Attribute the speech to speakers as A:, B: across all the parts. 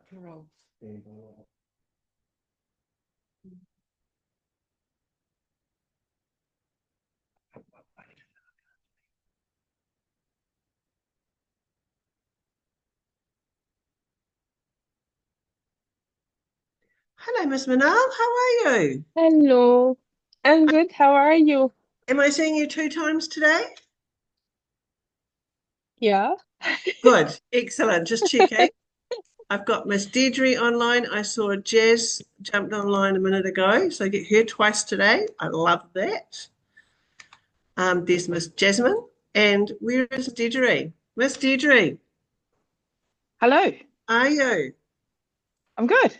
A: Hello, Miss Manal. How are you?
B: Hello, I'm good. How are you?
A: Am I seeing you two times today?
B: Yeah.
A: Good. Excellent. Just checking. I've got Miss Deirdre online. I saw Jazz jumped online a minute ago, so I get her twice today. I love that. There's Miss Jasmine. And where is Deirdre? Miss Deirdre,
B: Hello.
A: are you?
B: I'm good.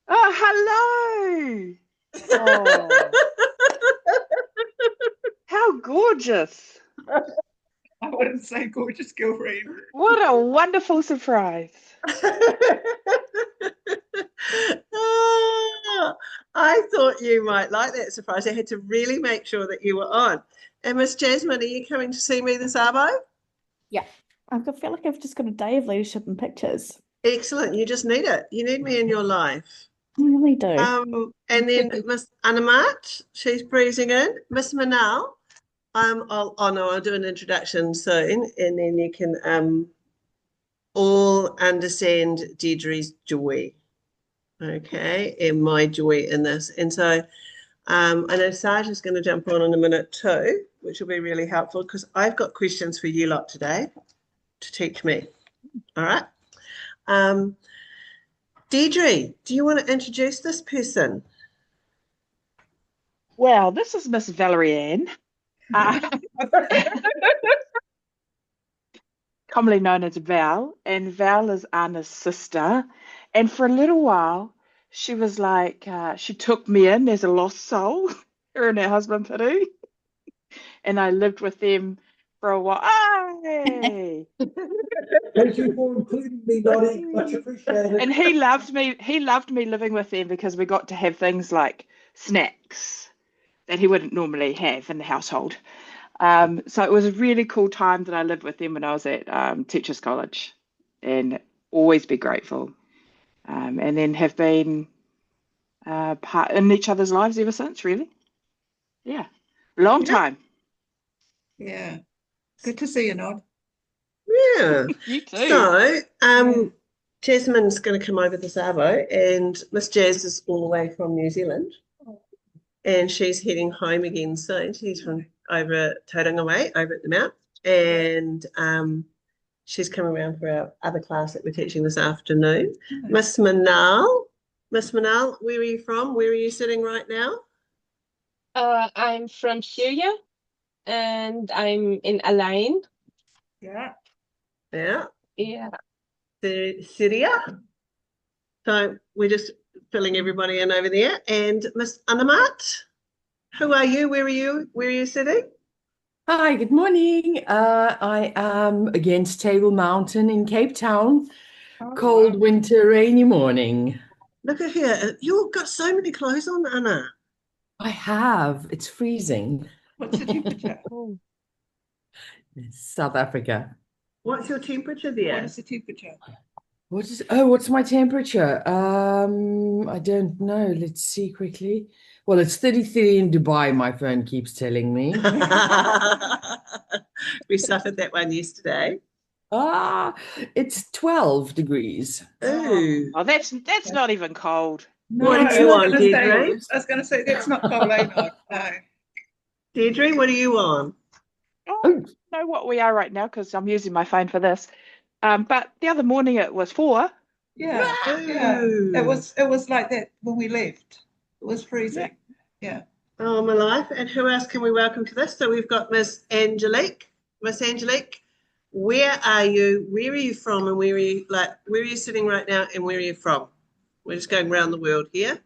B: Oh, hello. Oh, how gorgeous.
C: I wouldn't say gorgeous girlfriend.
B: What a wonderful surprise.
A: Ah, I thought you might like that surprise. I had to really make sure that you were on. And Miss Jasmine, are you coming to see me this arvo?
D: Yeah, feel like I've just got a day of leadership and pictures.
A: Excellent. You just need it. You need me in your life.
D: I really do.
A: And then Miss Anamat, she's breezing in. Miss Manal, oh no, I'll do an introduction soon, and then you can all understand Deirdre's joy, okay, and my joy in this. And so I know Sarge is going to jump on in a minute too, which will be really helpful because I've got questions for you lot today to teach me. All right. Um, Deirdre, do you want to introduce this person?
B: Well, this is Miss Valerie Ann, uh, commonly known as Val, and Val is Anna's sister. And for a little while, she was like, she took me in as a lost soul, her and her husband, Peru. And I lived with them for a while. Hey!
E: Thank you for including me, Lottie. Much appreciated.
B: And he loved me. He loved me living with them because we got to have things like snacks that he wouldn't normally have in the household. So it was a really cool time that I lived with them when I was at Teachers College, and always be grateful. And then have been part in each other's lives ever since. Really, yeah, long
A: Yeah.
B: time.
C: Yeah. Good to see you, Nod.
A: Yeah.
B: You too.
A: So, Jasmine's going to come over this arvo, and Miss Jazz is all the way from New Zealand, and she's heading home again soon. She's from over Tauranga way, over at the Mount, and she's come around for our other class that we're teaching this afternoon. Miss Manal, where are you from? Where are you sitting right now?
F: I'm from Syria and I'm in Alain.
C: Yeah.
A: Yeah,
F: Yeah.
A: Syria. So we're just filling everybody in over there. And Miss Anamat, who are you? Where are you? Where are you sitting?
G: Hi, good morning. I am against Table Mountain in Cape Town. Cold
C: wow.
G: winter, rainy morning.
A: Look at here. You've got so many clothes on, Anna.
G: I have. It's freezing.
C: What's the temperature?
F: Oh.
G: South Africa.
A: What's your temperature
C: What
A: there?
C: is the temperature?
G: What's my temperature? I don't know. Let's see quickly. Well, it's 33 in Dubai, my phone keeps telling me.
A: We suffered that one yesterday.
G: Ah, it's 12 degrees.
A: Ooh.
B: Oh, that's not even cold.
A: What
C: No,
A: do you want,
C: I was gonna
A: Deirdre?
C: say, I was going to say that's not cold, eh, Nod? No.
A: Deirdre, what are you on?
B: Oh, I
G: Oh,
B: don't know what we are right now because I'm using my phone for this. But the other morning it was 4.
C: Yeah, yeah.
A: Ooh.
C: It was like that when we left. It was freezing. Yeah.
A: Oh, my life. And who else can we welcome to this? So we've got Miss Angelique. Miss Angelique, where are you? Where are you from? And where are you sitting right now? And where are you from? We're just going around the world here.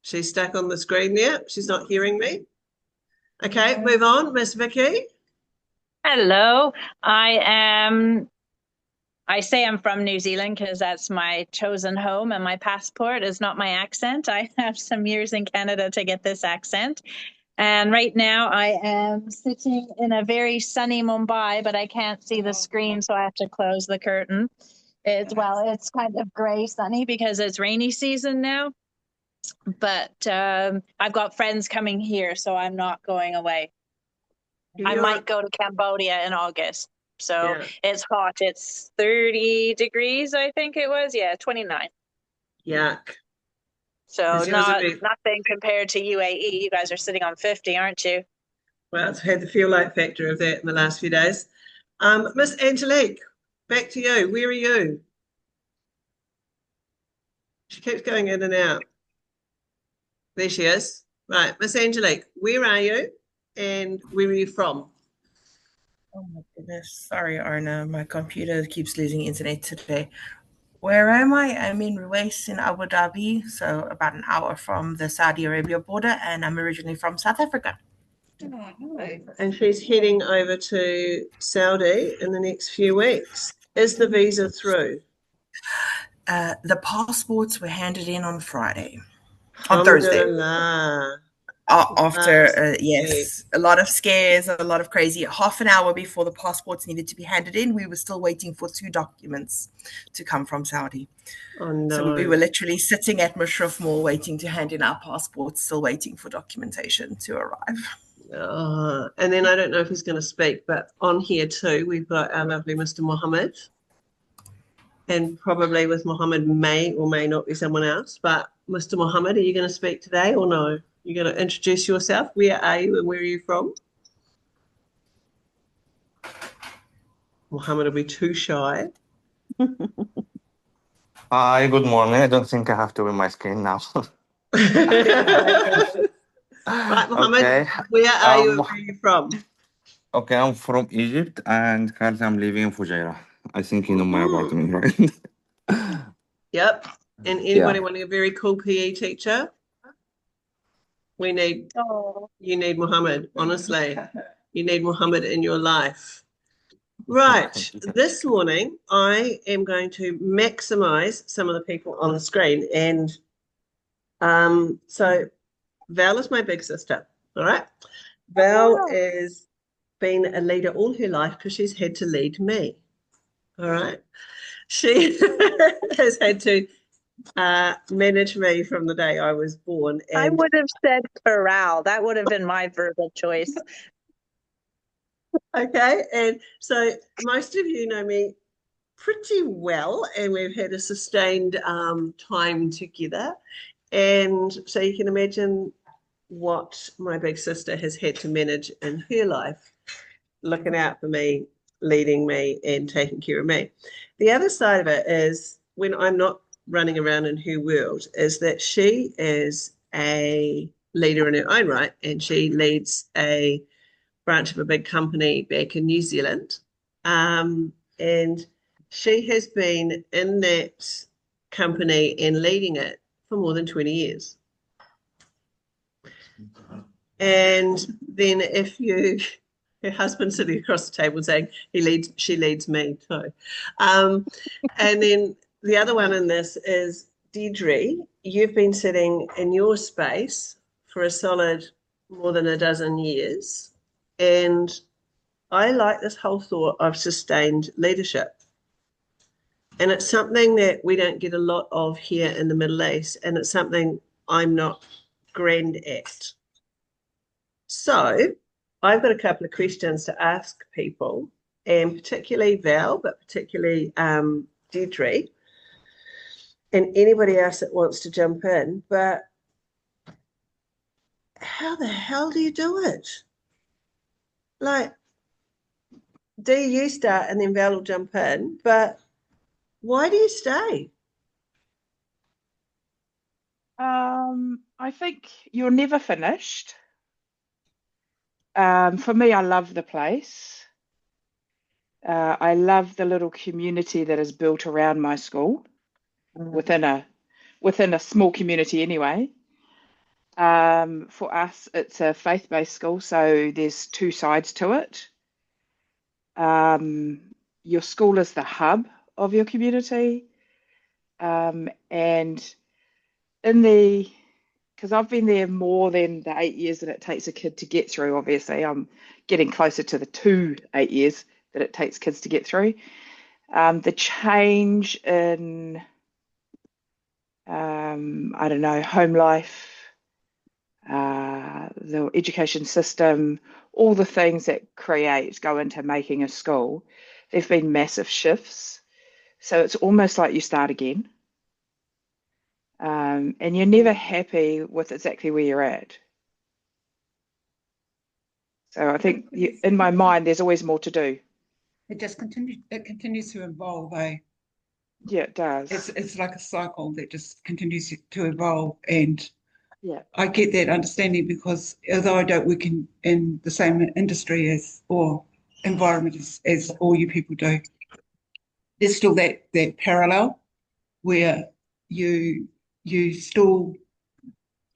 A: She's stuck on the screen there. She's not hearing me. Okay, move on. Miss Vicky.
H: Hello, I am. I say I'm from New Zealand because that's my chosen home, and my passport is not my accent. I have some years in Canada to get this accent. And right now I am sitting in a very sunny Mumbai, but I can't see the screen, so I have to close the curtain. It's kind of gray sunny because it's rainy season now. But I've got friends coming here, so I'm not going away. I might go to Cambodia in August. So
A: Yeah.
H: it's hot. It's 30 degrees, I think it was. Yeah, 29.
A: Yuck.
H: So
A: Is yours a bit-
H: nothing compared to UAE. You guys are sitting on 50, aren't you?
A: Well, it's had the feel like factor of that in the last few days. Miss Angelique, back to you. Where are you? She keeps going in and out. There she is. Right, Miss Angelique, where are you and where are you from?
I: Oh my goodness. Sorry, Arna. My computer keeps losing internet today. Where am I? I'm in Ruwais in Abu Dhabi, so about an hour from the Saudi Arabia border, and I'm originally from South Africa.
A: And she's heading over to Saudi in the next few weeks. Is the visa through?
I: The passports were handed in on Thursday.
A: Alhamdulillah.
I: After, yes, a lot of scares, a lot of crazy. Half an hour before the passports needed to be handed in, we were still waiting for 2 documents to come from Saudi.
A: Oh no.
I: So we were literally sitting at Mashrif Mall waiting to hand in our passports, still waiting for documentation to arrive.
A: And then I don't know if he's going to speak, but on here too, we've got our lovely Mr. Mohammed. And probably with Mohammed may or may not be someone else. But Mr. Mohammed, are you going to speak today or no? You're going to introduce yourself. Where are you and where are you from? Mohammed will be too shy.
J: Hi, good morning. I don't think I have to be my screen now.
A: Right, Mohammed,
J: Okay.
A: where are you and where are you from?
J: Okay, I'm from Egypt and currently I'm living in Fujairah. I think you know my apartment, right?
A: Yep. And anybody wanting a very cool PE teacher? You need Mohammed, honestly. You need Mohammed in your life. Right. This morning, I am going to maximize some of the people on the screen. And so Val is my big sister. All right. Val has been a leader all her life because she's had to lead me. All right. She has had to manage me from the day I was born. And
H: I would have said corral. That would have been my verbal choice.
A: Okay, and so most of you know me pretty well, and we've had a sustained time together. And so you can imagine what my big sister has had to manage in her life, looking out for me, leading me, and taking care of me. The other side of it is when I'm not running around in her world, is that she is a leader in her own right, and she leads a branch of a big company back in New Zealand. And she has been in that company and leading it for more than 20 years. And then her husband sitting across the table saying she leads me too. And then the other one in this is Deirdre. You've been sitting in your space for a solid more than a dozen years. And I like this whole thought of sustained leadership. And it's something that we don't get a lot of here in the Middle East. And it's something I'm not grand at. So I've got a couple of questions to ask people, and particularly Val, but particularly Deirdre, and anybody else that wants to jump in. But how the hell do you do it? Like, Dee, you start and then Val will jump in, but why do you stay?
B: I think you're never finished. For me, I love the place. I love the little community that is built around my school, within a small community anyway. For us, it's a faith-based school, so there's 2 sides to it. Your school is the hub of your community, and in the because I've been there more than the 8 years that it takes a kid to get through. Obviously, I'm getting closer to the 8 years that it takes kids to get through. The change in, I don't know, home life, the education system, all the things that go into making a school, there've been massive shifts. So it's almost like you start again. And you're never happy with exactly where you're at. So I think in my mind, there's always more to do.
C: It just continues to evolve, eh?
B: Yeah, it does.
C: It's like a cycle that just continues to evolve, and
B: Yeah.
C: I get that understanding because although I don't work in the same industry or environment as all you people do, there's still that parallel where you still,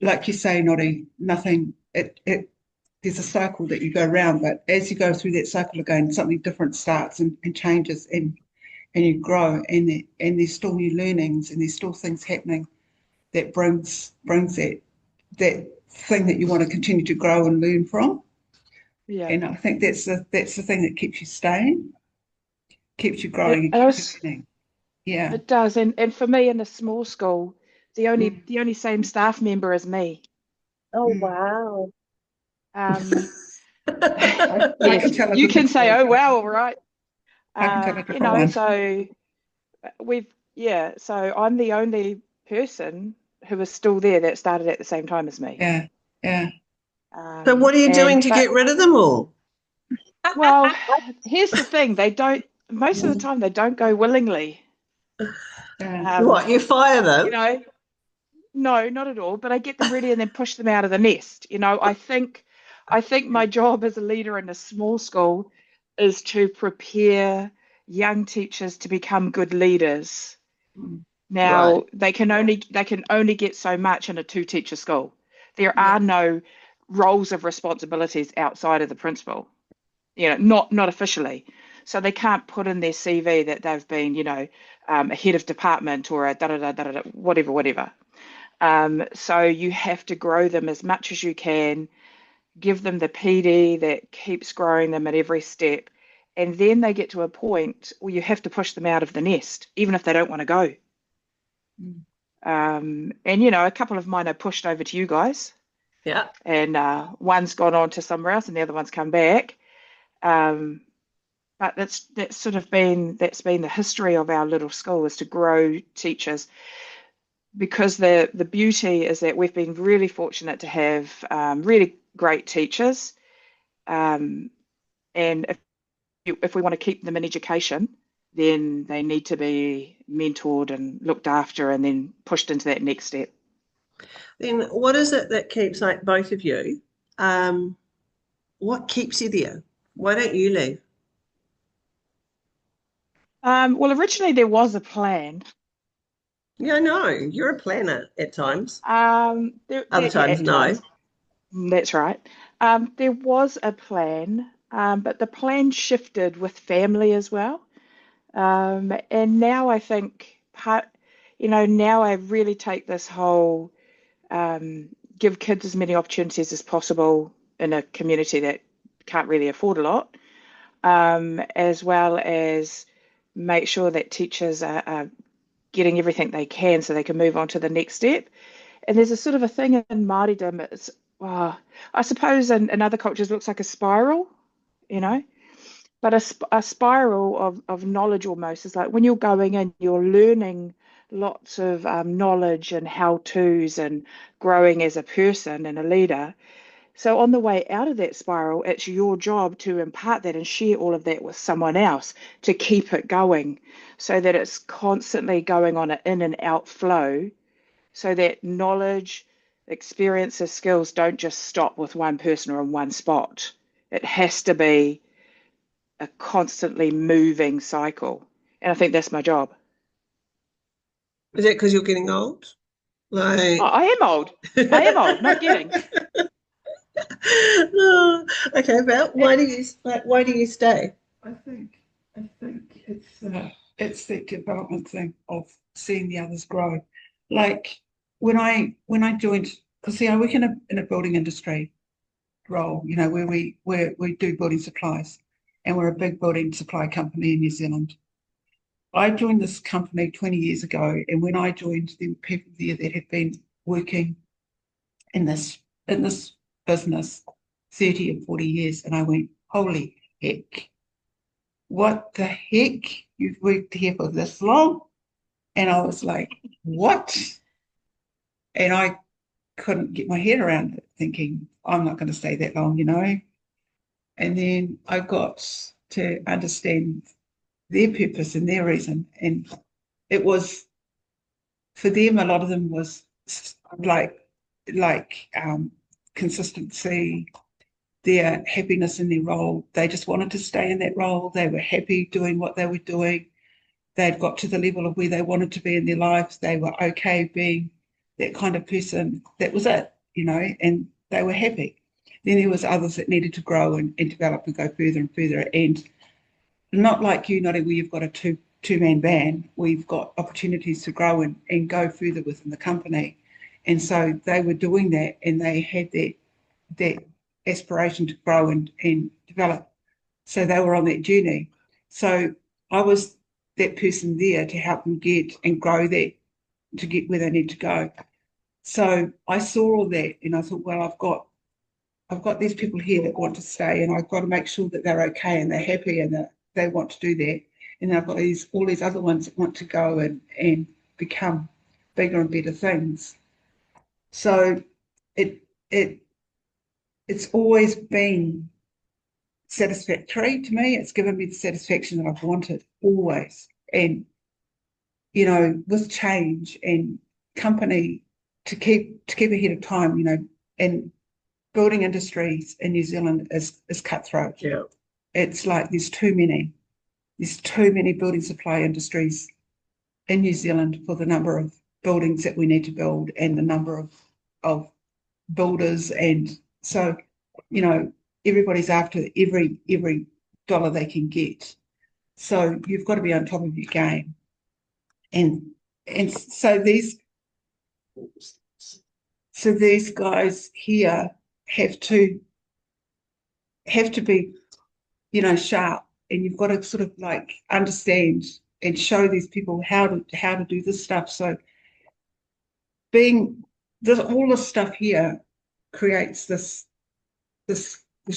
C: like you say, Noddy, nothing, there's a cycle that you go around, but as you go through that cycle again, something different starts and changes, and you grow, and there's still new learnings, and there's still things happening that brings that thing that you want to continue to grow and learn from.
B: Yeah.
C: And I think that's the thing that keeps you staying, keeps you growing, and keeps you learning. Yeah.
B: It does. And for me in a small school, the only same staff member is me.
H: Oh, wow.
B: Yes, you can say, oh, wow, right.
C: I can tell a different one.
B: So so I'm the only person who is still there that started at the same time as me.
C: Yeah, yeah.
A: So what are you doing to get rid of them all?
B: Well, here's the thing. Most of the time, they don't go willingly.
A: What, you fire them?
B: You know, no, not at all. But I get them ready and then push them out of the nest. You know, I think my job as a leader in a small school is to prepare young teachers to become good leaders. Now, they can only get so much in a 2-teacher school. There are no roles of responsibilities outside of the principal. You know, not officially. So they can't put in their CV that they've been, a head of department or a da-da-da-da-da, whatever. So you have to grow them as much as you can, give them the PD that keeps growing them at every step. And then they get to a point where you have to push them out of the nest, even if they don't want to go. And, a couple of mine are pushed over to you guys.
A: Yeah.
B: And one's gone on to somewhere else and the other one's come back. But that's been the history of our little school, is to grow teachers, because the beauty is that we've been really fortunate to have really great teachers, and if we want to keep them in education, then they need to be mentored and looked after and then pushed into that next step.
A: Then what is it that keeps, like, both of you, what keeps you there? Why don't you leave?
B: Well, originally there was a plan.
A: Yeah, I know. You're a planner at times.
B: Other
A: times, no.
B: That's right. There was a plan, but the plan shifted with family as well. And now I think now I really take this whole give kids as many opportunities as possible in a community that can't really afford a lot, as well as make sure that teachers are getting everything they can so they can move on to the next step. And there's a sort of a thing in Māoridom, it's, I suppose in other cultures it looks like a spiral, but a spiral of knowledge almost is like when you're going in, you're learning lots of knowledge and how-tos and growing as a person and a leader. So on the way out of that spiral, it's your job to impart that and share all of that with someone else to keep it going, so that it's constantly going on an in and out flow, so that knowledge, experiences, skills don't just stop with one person or in one spot. It has to be a constantly moving cycle. And I think that's my job.
A: Is it because you're getting old? Like,
B: I am old. No kidding.
A: Okay, Val, why do you stay?
C: I think it's the development thing of seeing the others grow. Like when I joined because I work in a building industry role, where we do building supplies, and we're a big building supply company in New Zealand. I joined this company 20 years ago, and when I joined, there were people there that had been working in this business 30 and 40 years, and I went, holy heck, what the heck? You've worked here for this long? And I was like, what? And I couldn't get my head around it, thinking, I'm not going to stay that long, And then I got to understand their purpose and their reason. And it was, for them, a lot of them was like consistency, their happiness in their role. They just wanted to stay in that role. They were happy doing what they were doing. They'd got to the level of where they wanted to be in their lives. They were okay being that kind of person. That was it, and they were happy. Then there was others that needed to grow and develop and go further and further. And not like you, Nori, where you've got a two-man band. We've got opportunities to grow and go further within the company. And so they were doing that, and they had that aspiration to grow and develop. So they were on that journey. So I was that person there to help them get and grow that to get where they need to go. So I saw all that, and I thought, well, I've got these people here that want to stay, and I've got to make sure that they're okay and they're happy and that they want to do that. And I've got all these other ones that want to go and become bigger and better things. So it's always been satisfactory to me. It's given me the satisfaction that I've wanted always. And, with change and company to keep ahead of time, and building industries in New Zealand is cutthroat.
A: Yeah.
C: It's like there's too many building supply industries in New Zealand for the number of buildings that we need to build and the number of builders. And so, everybody's after every dollar they can get. So you've got to be on top of your game. And so these guys here have to be, sharp, and you've got to sort of like understand and show these people how to do this stuff. So all this stuff here creates this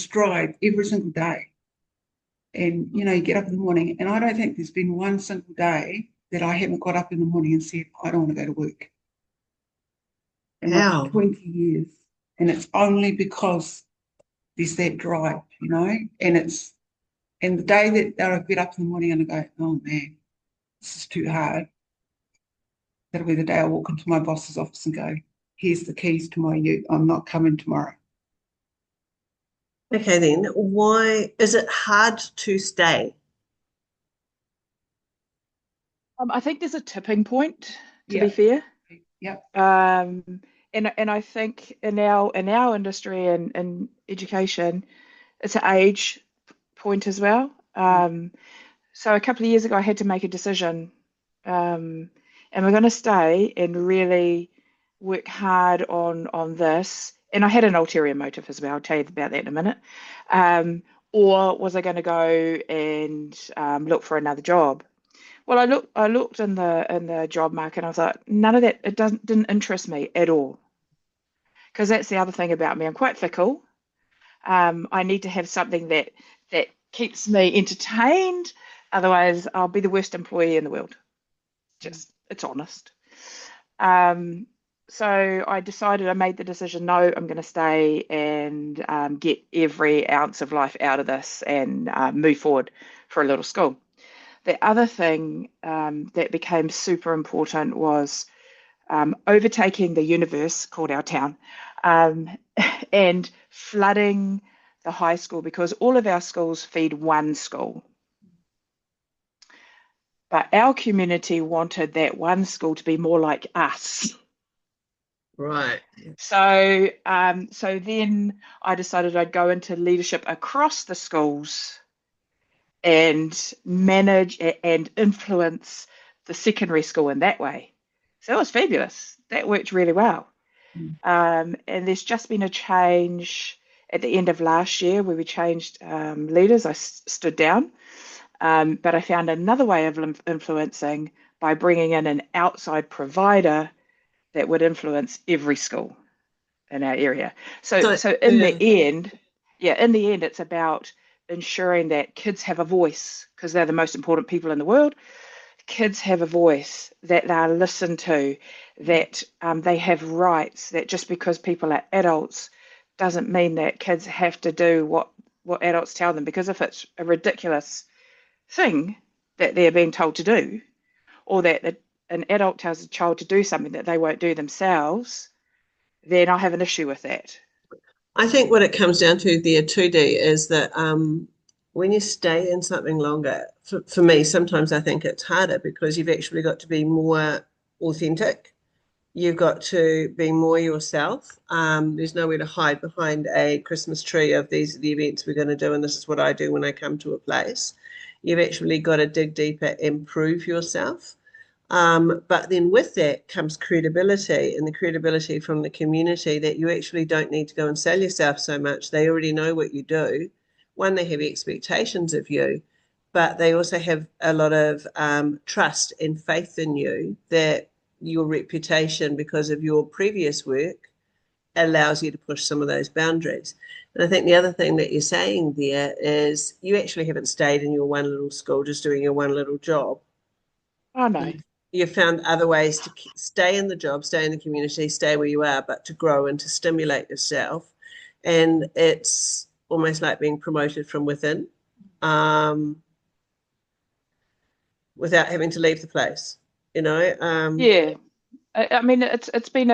C: drive every single day. And, you get up in the morning, and I don't think there's been one single day that I haven't got up in the morning and said, I don't want to go to work. In
A: Wow.
C: like 20 years. And it's only because there's that drive, and the day that I get up in the morning and I go, oh man, this is too hard. That'll be the day I walk into my boss's office and go, here's the keys to my ute. I'm not coming tomorrow.
A: Okay, then why is it hard to stay?
B: I think there's a tipping point, to
C: Yeah.
B: be fair.
C: Yep.
B: And I think in our industry and education, it's an age point as well. So a couple of years ago, I had to make a decision. Am I going to stay and really work hard on this? And I had an ulterior motive as well. I'll tell you about that in a minute. Or was I going to go and look for another job? Well, I looked in the job market, and I was like, none of that. It didn't interest me at all. Because that's the other thing about me. I'm quite fickle. I need to have something that keeps me entertained. Otherwise, I'll be the worst employee in the world. It's honest. So I made the decision, no, I'm going to stay and get every ounce of life out of this and move forward for a little school. The other thing that became super important was overtaking the universe called our town and flooding the high school, because all of our schools feed one school. But our community wanted that one school to be more like us.
A: Right.
B: So then I decided I'd go into leadership across the schools and manage and influence the secondary school in that way. So it was fabulous. That worked really well. And there's just been a change at the end of last year where we changed leaders. I stood down, but I found another way of influencing by bringing in an outside provider that would influence every school in our area. So in the end, it's about ensuring that kids have a voice because they're the most important people in the world. Kids have a voice, that they're listened to, that they have rights, that just because people are adults doesn't mean that kids have to do what adults tell them. Because if it's a ridiculous thing that they're being told to do, or that an adult tells a child to do something that they won't do themselves, then I have an issue with that.
A: I think what it comes down to there, 2D, is that when you stay in something longer, for me, sometimes I think it's harder because you've actually got to be more authentic. You've got to be more yourself. There's nowhere to hide behind a Christmas tree of these are the events we're going to do, and this is what I do when I come to a place. You've actually got to dig deeper and prove yourself. But then with that comes credibility, and the credibility from the community that you actually don't need to go and sell yourself so much. They already know what you do. One, they have expectations of you, but they also have a lot of trust and faith in you that your reputation, because of your previous work, allows you to push some of those boundaries. And I think the other thing that you're saying there is you actually haven't stayed in your one little school just doing your one little job.
B: Oh, no.
A: You've found other ways to stay in the job, stay in the community, stay where you are, but to grow and to stimulate yourself. And it's almost like being promoted from within, without having to leave the place,
B: Yeah. I mean, it's been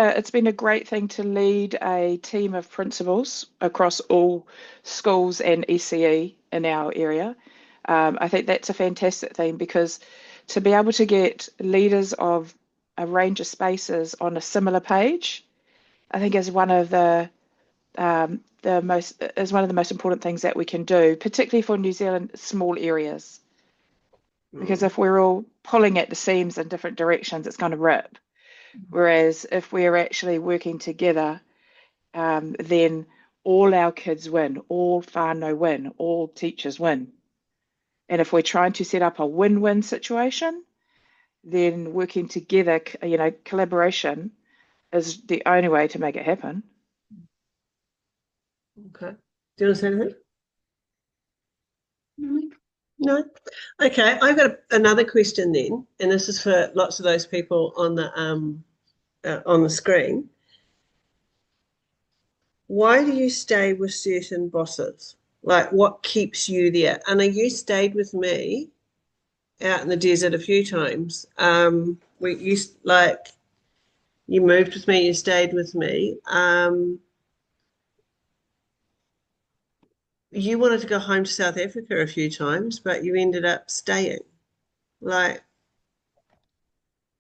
B: a great thing to lead a team of principals across all schools and ECE in our area. I think that's a fantastic thing because to be able to get leaders of a range of spaces on a similar page, I think is one of the most important things that we can do, particularly for New Zealand small areas. Because if we're all pulling at the seams in different directions, it's going to rip. Whereas if we're actually working together, then all our kids win, all whānau win, all teachers win. And if we're trying to set up a win-win situation, then working together, collaboration is the only way to make it happen.
A: Okay. Do you want to say anything? No. Okay, I've got another question then, and this is for lots of those people on the screen. Why do you stay with certain bosses? Like, what keeps you there? And you stayed with me out in the desert a few times. You moved with me, you stayed with me. You wanted to go home to South Africa a few times, but you ended up staying. Like,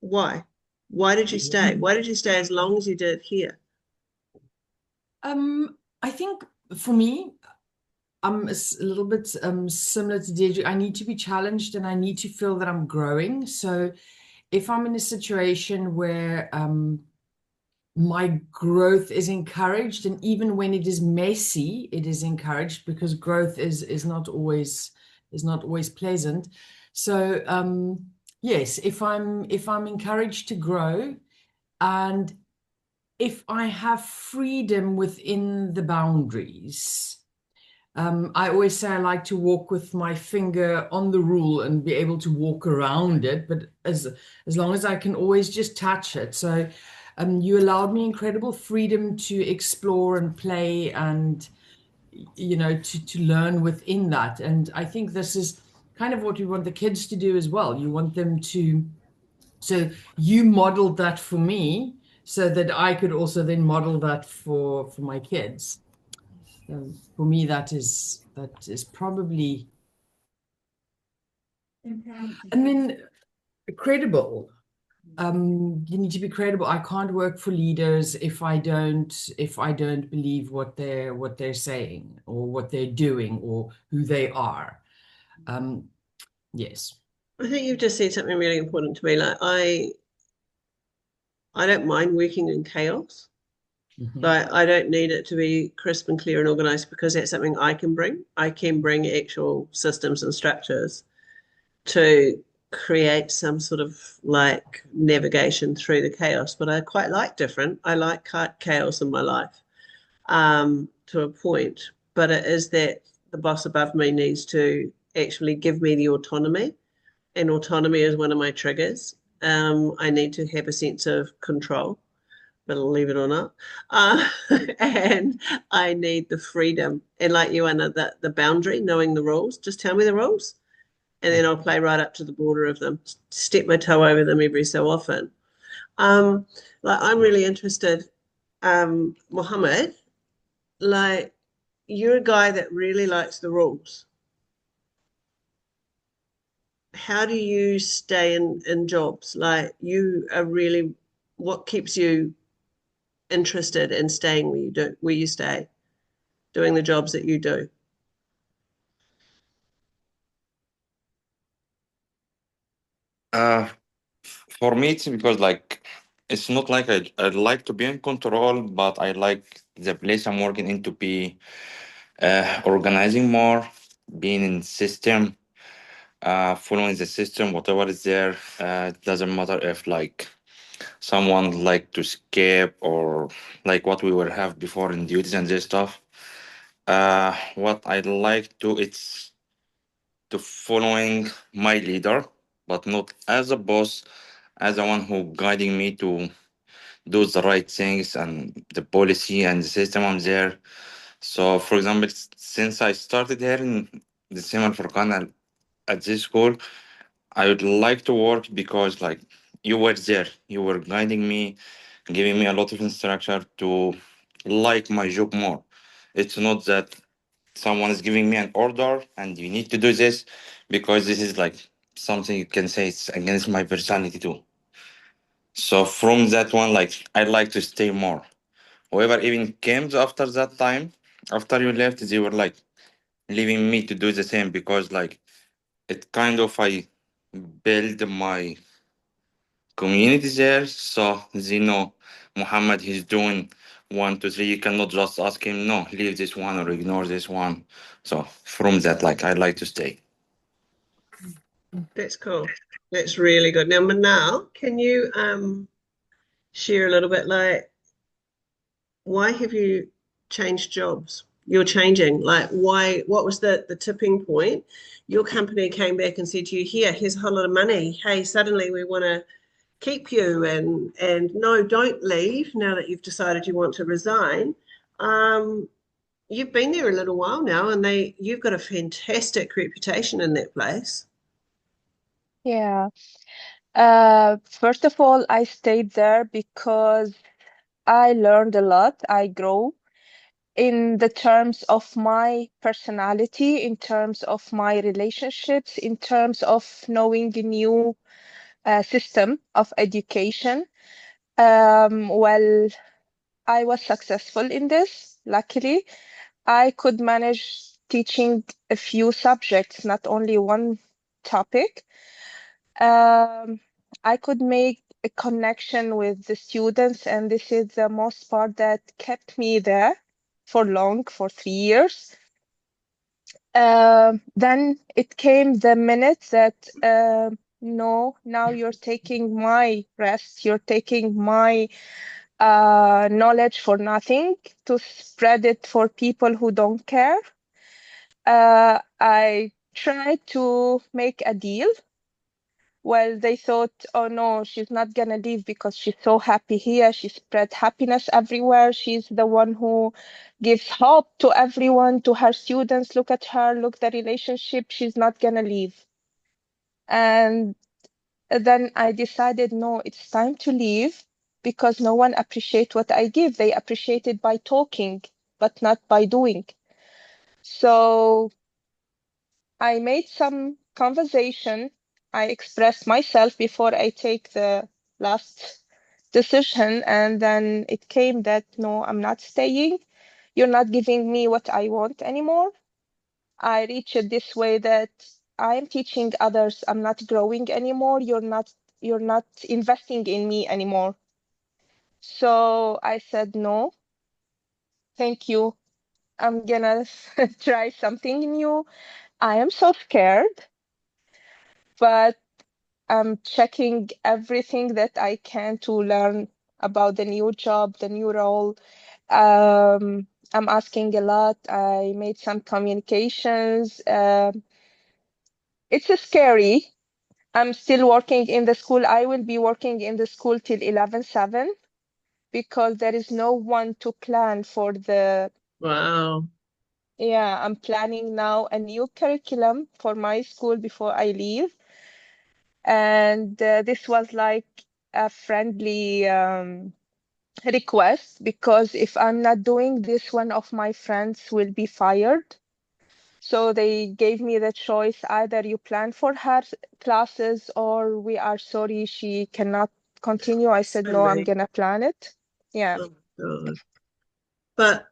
A: why? Why did you stay? Why did you stay as long as you did here?
G: I think for me, I'm a little bit similar to Deirdre. I need to be challenged and I need to feel that I'm growing. So if I'm in a situation where my growth is encouraged, and even when it is messy, it is encouraged because growth is not always pleasant. So yes, if I'm encouraged to grow, and if I have freedom within the boundaries, I always say I like to walk with my finger on the rule and be able to walk around it, but as long as I can always just touch it. So you allowed me incredible freedom to explore and play and, to learn within that. And I think this is kind of what we want the kids to do as well. You want them to, so you modeled that for me so that I could also then model that for my kids. For me, that is probably, and then credible. You need to be credible. I can't work for leaders if I don't believe what they're saying or what they're doing or who they are. Yes.
A: I think you've just said something really important to me. Like I don't mind working in chaos. Like, I don't need it to be crisp and clear and organized because that's something I can bring. I can bring actual systems and structures to create some sort of like navigation through the chaos. But I quite like different. I like chaos in my life, to a point. But it is that the boss above me needs to actually give me the autonomy, and autonomy is one of my triggers. I need to have a sense of control, believe it or not. And I need the freedom. And like you, Anna, the boundary, knowing the rules. Just tell me the rules, and then I'll play right up to the border of them, step my toe over them every so often. Like, I'm really interested, Mohammed, like, you're a guy that really likes the rules. How do you stay in jobs? Like, you are really, what keeps you interested in staying where you stay, doing the jobs that you do?
J: Uh, for me, it's because like it's not like I like to be in control, but I like the place I'm working in to be organizing more, being in system, following the system, whatever is there. It doesn't matter if like someone like to escape or like what we will have before in duties and this stuff. What I like to it's to following my leader, but not as a boss, as the one who guiding me to do the right things and the policy and the system I'm there. So, for example, since I started here in December for Ghana at this school, I would like to work because like you were there, you were guiding me, giving me a lot of instruction to like my job more. It's not that someone is giving me an order and you need to do this because this is like something you can say it's against my personality too. So from that one, like I like to stay more. Whoever even came after that time, after you left, they were like leaving me to do the same because like it kind of I build my community there, so they know Muhammad he's doing 1, 2, 3. You cannot just ask him no, leave this one or ignore this one. So from that, like I like to stay.
A: That's cool. That's really good. Now, Manal, can you share a little bit, like, why have you changed jobs? You're changing. Like, why, what was the tipping point? Your company came back and said to you, here's a whole lot of money. Hey, suddenly we want to keep you, and no, don't leave now that you've decided you want to resign. You've been there a little while now, and you've got a fantastic reputation in that place.
F: Yeah. First of all, I stayed there because I learned a lot. I grow in the terms of my personality, in terms of my relationships, in terms of knowing a new system of education. Well, I was successful in this. Luckily, I could manage teaching a few subjects, not only one topic. I could make a connection with the students, and this is the most part that kept me there for long, for 3 years. Then it came the minute that no, now you're taking my rest, you're taking my knowledge for nothing to spread it for people who don't care. I tried to make a deal. Well, they thought, oh no, she's not gonna leave because she's so happy here. She spread happiness everywhere. She's the one who gives hope to everyone, to her students. Look at her, look the relationship. She's not gonna leave. And then I decided, no, it's time to leave because no one appreciates what I give. They appreciate it by talking, but not by doing. So I made some conversation. I expressed myself before I take the last decision, and then it came that no, I'm not staying. You're not giving me what I want anymore. I reach it this way that I am teaching others. I'm not growing anymore. You're not investing in me anymore. So I said no. Thank you. I'm gonna try something new. I am so scared, but I'm checking everything that I can to learn about the new job, the new role. I'm asking a lot. I made some communications. It's scary. I'm still working in the school. I will be working in the school till 11/7 because there is no one to plan for the.
A: Wow.
F: Yeah, I'm planning now a new curriculum for my school before I leave. And this was like a friendly request because if I'm not doing this, one of my friends will be fired. So they gave me the choice, either you plan for her classes or we are sorry she cannot continue. I said, no, I'm gonna plan it. Yeah.
A: Oh, God. But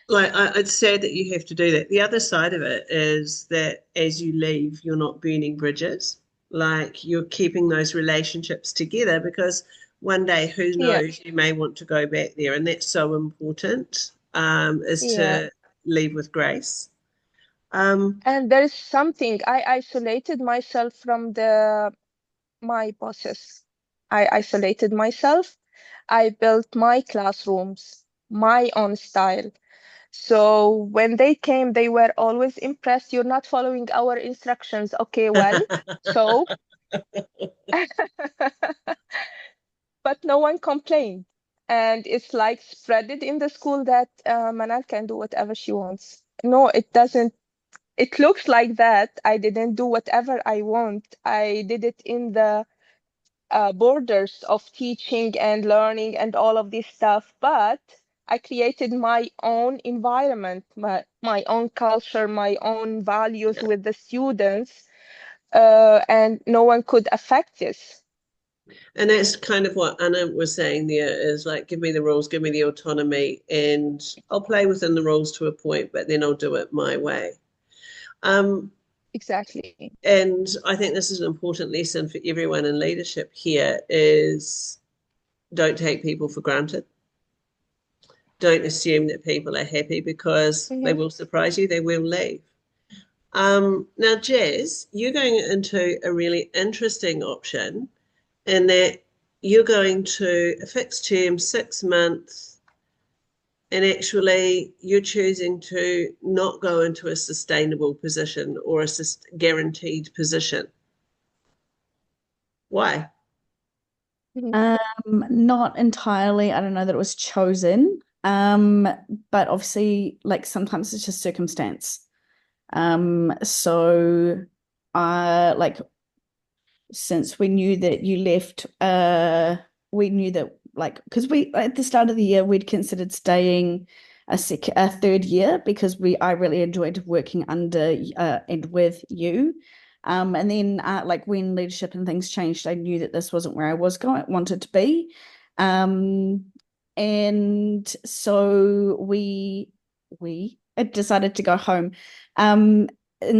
A: like, it's sad that you have to do that. The other side of it is that as you leave, you're not burning bridges. Like you're keeping those relationships together because one day, who
F: Yeah.
A: knows, you may want to go back there, and that's so important. Is
F: Yeah.
A: to leave with grace.
F: And there is something, I isolated myself from my bosses. I isolated myself. I built my classrooms, my own style. So when they came, they were always impressed. You're not following our instructions. Okay, well, so, but no one complained. And it's like spread it in the school that Manal can do whatever she wants. No, it doesn't. It looks like that. I didn't do whatever I want. I did it in the borders of teaching and learning and all of this stuff, but I created my own environment, my own culture, my own values with the students, and no one could affect this.
A: And that's kind of what Anna was saying there is like, give me the rules, give me the autonomy, and I'll play within the rules to a point, but then I'll do it my way.
F: Exactly.
A: And I think this is an important lesson for everyone in leadership here is don't take people for granted. Don't assume that people are happy because they will surprise you, they will leave. Now, Jazz, you're going into a really interesting option in that you're going to a fixed term, 6 months, and actually you're choosing to not go into a sustainable position or a guaranteed position. Why?
D: Not entirely. I don't know that it was chosen. But obviously, like sometimes it's just circumstance. So like since we knew that you left, we knew that like because we at the start of the year we'd considered staying a third year because I really enjoyed working under and with you. And then like when leadership and things changed, I knew that this wasn't where I wanted to be. And so we had decided to go home. And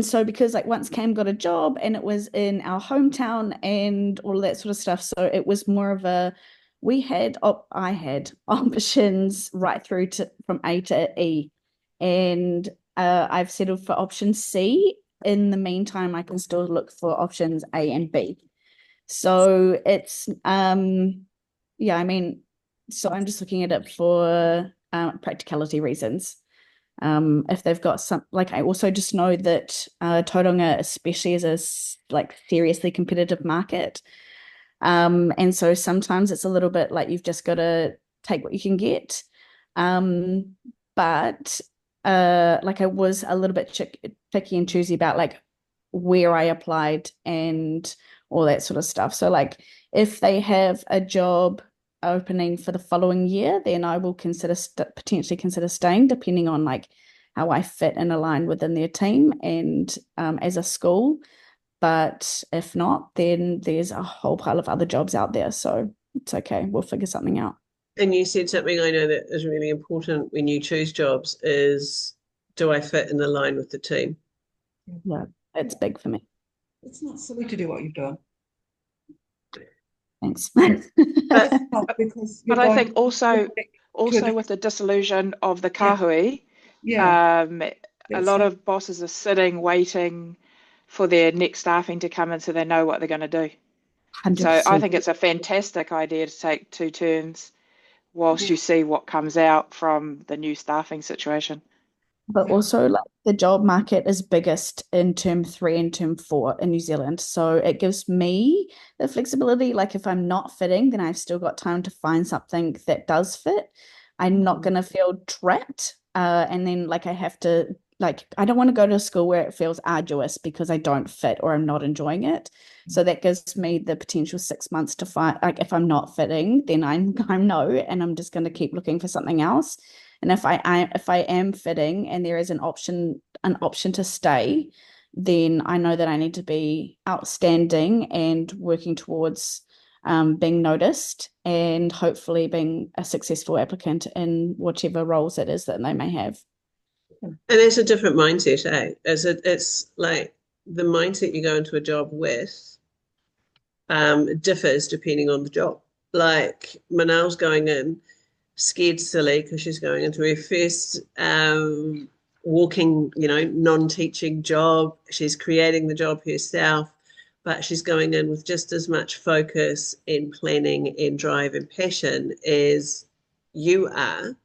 D: so because like once Cam got a job and it was in our hometown and all of that sort of stuff, so it was more of a I had options right through to from A to E, and I've settled for option C. In the meantime, I can still look for options A and B. So it's yeah, I mean, so I'm just looking at it for practicality reasons. If they've got some, like I also just know that Tauranga especially is a like seriously competitive market. And so sometimes it's a little bit like you've just got to take what you can get. But like I was a little bit picky and choosy about like where I applied and all that sort of stuff. So like if they have a job opening for the following year, then I will potentially consider staying, depending on like how I fit and align within their team and as a school. But if not, then there's a whole pile of other jobs out there. So it's okay. We'll figure something out.
A: And you said something I know that is really important when you choose jobs is, do I fit in the line with the team?
D: Yeah, it's big for me.
C: It's not silly to do what you've done.
D: Thanks.
A: But
C: Not because
B: But I think also Also
C: Good.
B: with the disillusion of the
C: Yeah.
B: kahui,
C: Yeah.
B: a
C: That's
B: lot
C: it.
B: of bosses are sitting waiting for their next staffing to come in so they know what they're going to do. So I
D: 100%.
B: think it's a fantastic idea to take 2 turns whilst
C: Yeah.
B: you see what comes out from the new staffing situation.
D: But
C: Yeah.
D: also, like, the job market is biggest in term 3 and term 4 in New Zealand. So it gives me the flexibility. Like, if I'm not fitting, then I've still got time to find something that does fit. I'm not going to feel trapped. And then, like, I have to, like, I don't want to go to a school where it feels arduous because I don't fit or I'm not enjoying it. So that gives me the potential 6 months to find, like, if I'm not fitting, then I'm no, and I'm just going to keep looking for something else. And if I am fitting and there is an option to stay, then I know that I need to be outstanding and working towards being noticed and hopefully being a successful applicant in whichever roles it is that they may have.
A: And it's a different mindset, eh? It's like the mindset you go into a job with differs depending on the job. Like Manal's going in scared silly because she's going into her first walking, non-teaching job. She's creating the job herself, but she's going in with just as much focus and planning and drive and passion as you are,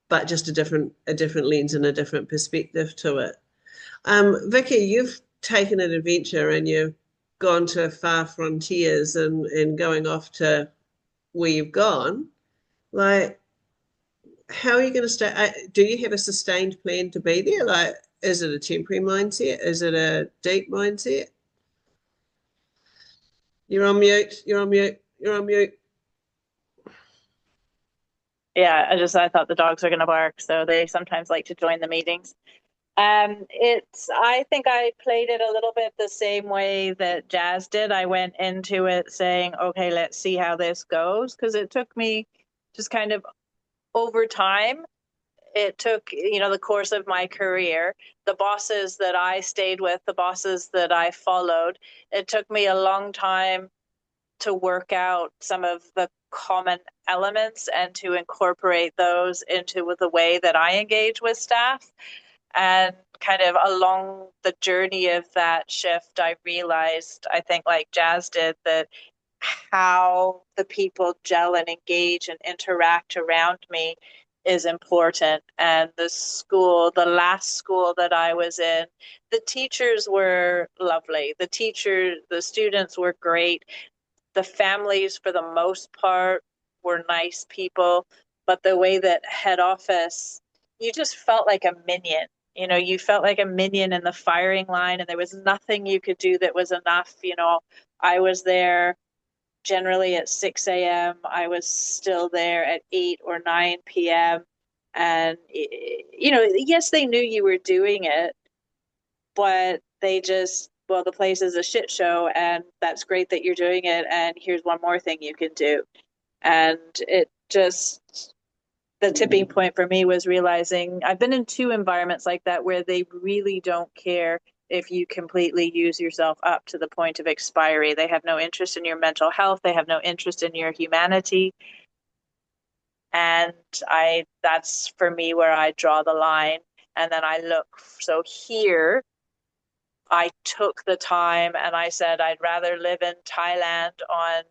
A: but just a different lens and a different perspective to it. Vicky, you've taken an adventure and you've gone to far frontiers and going off to where you've gone. Like, how are you going to stay? Do you have a sustained plan to be there? Like, is it a temporary mindset? Is it a deep mindset? You're on mute. You're on mute. You're on mute.
H: Yeah, I thought the dogs were going to bark, so they sometimes like to join the meetings. I think I played it a little bit the same way that Jazz did. I went into it saying, okay, let's see how this goes, because it took me just kind of over time. It took, the course of my career, the bosses that I stayed with, the bosses that I followed, it took me a long time to work out some of the common elements and to incorporate those into the way that I engage with staff. And kind of along the journey of that shift, I realized, I think like Jazz did, that how the people gel and engage and interact around me is important. And the last school that I was in, the teachers were lovely. The students were great. The families, for the most part, were nice people. But the way that head office, you just felt like a minion. You felt like a minion in the firing line, and there was nothing you could do that was enough. I was there generally at 6 a.m. I was still there at 8 or 9 p.m. And, yes, they knew you were doing it, but they just, well, the place is a shit show, and that's great that you're doing it, and here's one more thing you can do. And the tipping point for me was realizing I've been in 2 environments like that where they really don't care if you completely use yourself up to the point of expiry. They have no interest in your mental health. They have no interest in your humanity. And that's for me where I draw the line. And then I look, so here I took the time and I said, I'd rather live in Thailand on,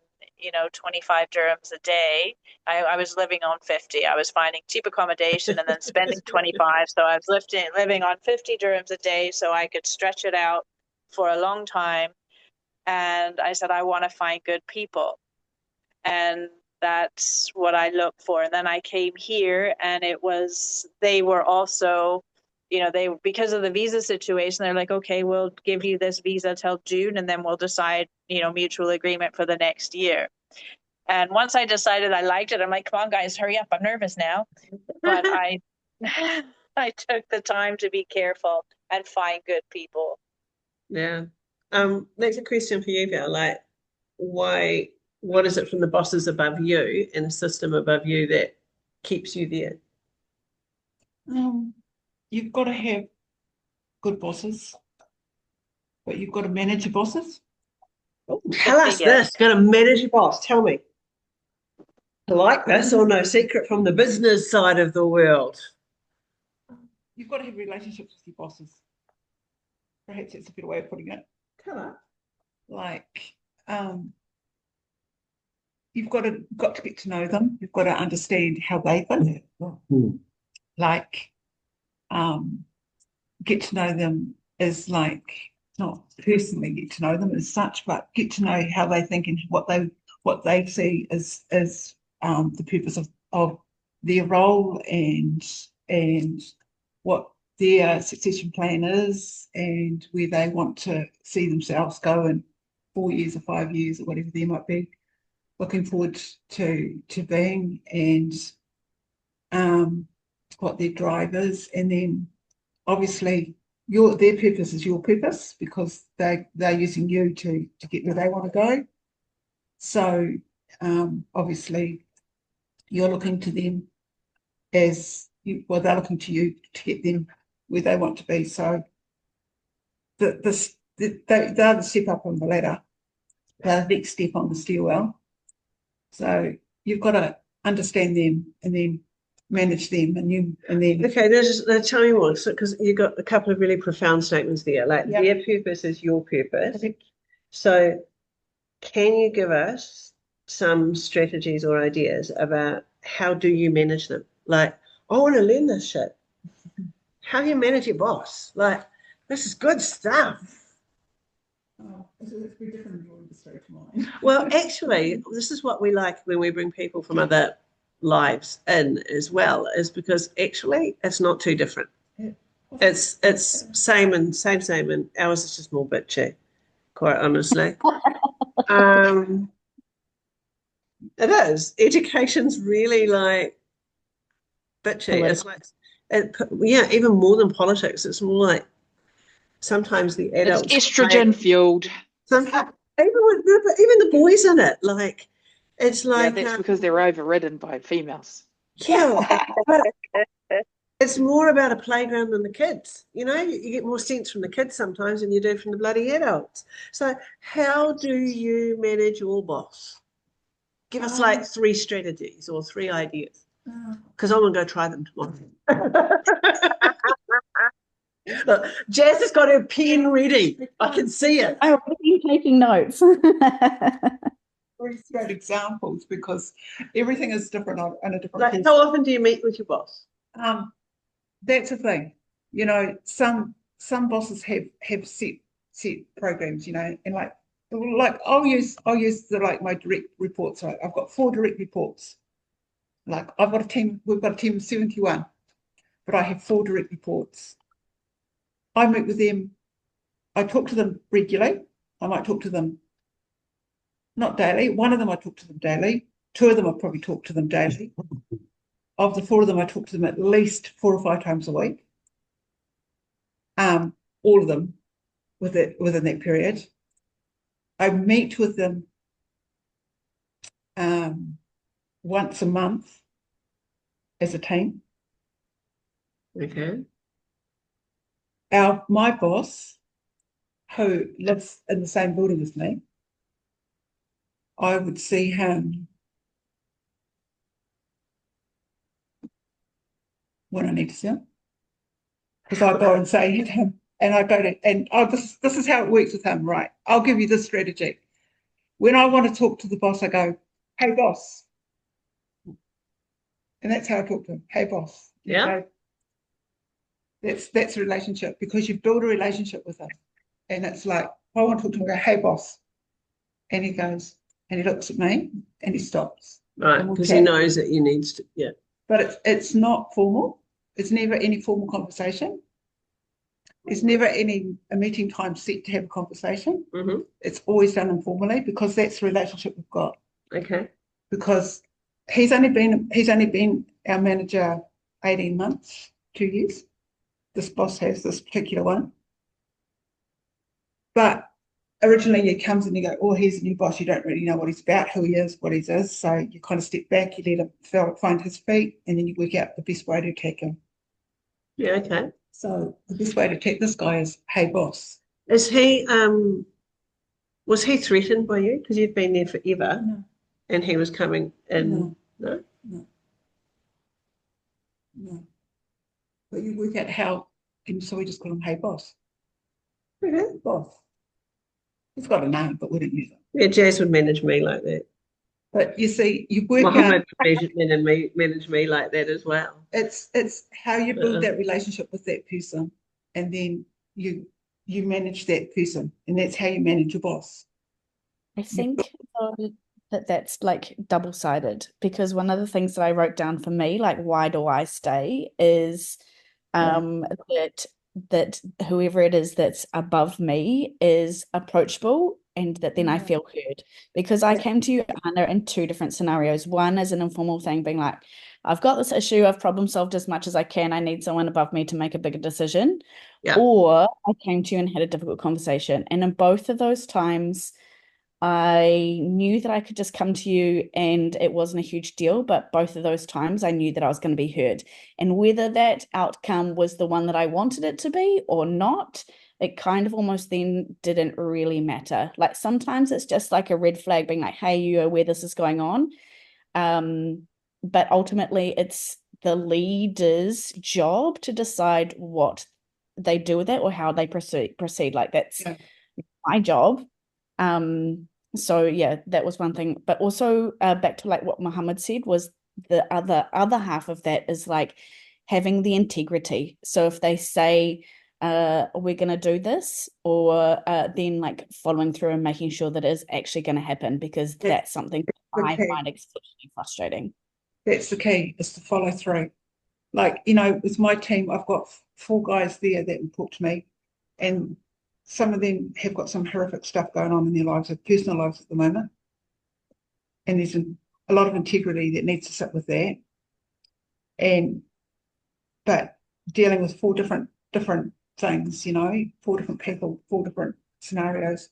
H: 25 dirhams a day. I was living on 50. I was finding cheap accommodation and then spending 25. So I was living on 50 dirhams a day so I could stretch it out for a long time. And I said, I want to find good people. And that's what I look for. And then I came here and they were also, because of the visa situation, they're like, okay, we'll give you this visa till June and then we'll decide, mutual agreement for the next year. And once I decided I liked it, I'm like, come on, guys, hurry up. I'm nervous now. But I took the time to be careful and find good people.
A: Yeah. Next a question for you, Val. Like, what is it from the bosses above you and the system above you that keeps you there?
C: You've got to have good bosses, but you've got to manage your bosses.
A: Tell us
H: Yeah.
A: this. Got to manage your boss. Tell me. Like this or no secret from the business side of the world?
C: You've got to have relationships with your bosses. Perhaps that's a better way of putting it.
A: Come on.
C: Like, you've got to get to know them. You've got to understand how they think. Like, get to know them is like, not personally get to know them as such, but get to know how they think and what they see as the purpose of their role and what their succession plan is and where they want to see themselves go in 4 years or 5 years or whatever they might be looking forward to being, and what their drive is. And then obviously their purpose is your purpose because they're using you to get where they want to go. So obviously you're looking to them they're looking to you to get them where they want to be. So they're the step up on the ladder. They're the next step on the stairwell. So you've got to understand them and then manage them, and then.
A: Okay, tell me more. So, because you got a couple of really profound statements there. Like their purpose is your purpose. So, can you give us some strategies or ideas about how do you manage them? Like, I want to learn this shit. How do you manage your boss? Like, this is good stuff.
C: Oh, it's very different in your industry to mine.
A: Well, actually, this is what we like when we bring people from other lives in as well, is because actually it's not too different.
C: Yeah.
A: It's same, and ours is just more bitchy, quite honestly. It is. Education's really like bitchy. It's like, even more than politics. It's more like sometimes the adults.
B: It's estrogen fueled.
A: Sometimes even the boys in it, like it's like
B: that's because they're overridden by females.
A: Yeah, but it's more about a playground than the kids. You know, you get more sense from the kids sometimes than you do from the bloody adults. So how do you manage your boss? Give us like 3 strategies or 3 ideas. Because I'm going to go try them tomorrow. Look, Jazz has got her pen ready. I can see it.
D: I'm already taking notes.
C: Very great examples because everything is different on a different.
A: Like, how often do you meet with your boss?
C: That's the thing. You know, some bosses have set programs. You know, and like I'll use my direct reports. Right? I've got 4 direct reports. Like I've got a team. We've got a team of 71, but I have 4 direct reports. I meet with them. I talk to them regularly. I might talk to them not daily. One of them I talk to them daily. 2 of them I probably talk to them daily. Of the 4 of them, I talk to them at least 4 or 5 times a week. All of them within that period. I meet with them once a month as a team.
A: Okay.
C: My boss, who lives in the same building as me, I would see him when I need to see him. Because I go and say to him, and I go to, and this is how it works with him, right? I'll give you this strategy. When I want to talk to the boss, I go, hey, boss. And that's how I talk to him. Hey, boss.
A: Yeah.
C: That's a relationship because you've built a relationship with him. And it's like, I want to talk to him, I go, hey, boss. And he goes, and he looks at me and he stops.
A: Right, because he knows that you need to, yeah.
C: But it's not formal. It's never any formal conversation. There's never a meeting time set to have a conversation.
A: Mm-hmm.
C: It's always done informally because that's the relationship we've got.
A: Okay.
C: Because he's only been our manager 18 months, 2 years. This boss has this particular one. But originally he comes and you go, oh, here's a new boss. You don't really know what he's about, who he is, what he is. So you kind of step back, you let him find his feet, and then you work out the best way to attack him.
A: Yeah, okay.
C: So the best way to attack this guy is, hey, boss.
A: Is he, was he threatened by you? Because you've been there forever.
C: No.
A: And he was coming in.
C: No.
A: No?
C: No. But you work out how, and so we just call him, hey, boss.
A: Okay.
C: Boss. He's got a name, but we don't use it.
A: Yeah, Jazz would manage me like that.
C: But you see, you work out,
A: Mohammed would manage me like that as well.
C: it's how you build that relationship with that person, and then you manage that person, and that's how you manage your boss.
D: I think that that's like double-sided, because one of the things that I wrote down for me, like, why do I stay, is that whoever it is that's above me is approachable, and that then I feel heard. Because I came to you, Anna, in two different scenarios. One is an informal thing, being like, I've got this issue, I've problem solved as much as I can, I need someone above me to make a bigger decision.
A: Yeah.
D: Or I came to you and had a difficult conversation. And in both of those times, I knew that I could just come to you and it wasn't a huge deal, but both of those times I knew that I was going to be heard. And whether that outcome was the one that I wanted it to be or not, it kind of almost then didn't really matter. Like, sometimes it's just like a red flag being like, hey, you are where this is going on. But ultimately it's the leader's job to decide what they do with it or how they proceed. Like, that's my job. So yeah, that was one thing. But also back to like what Muhammad said, was the other half of that is like having the integrity. So if they say we're going to do this, or then like following through and making sure that it is actually going to happen, because that's something that I find exceptionally frustrating.
C: That's the key, is to follow through. Like, you know, with my team, I've got 4 guys there that report to me, and some of them have got some horrific stuff going on in their lives, their personal lives at the moment. And there's a lot of integrity that needs to sit with that. But dealing with 4 different things, you know, 4 different people, 4 different scenarios.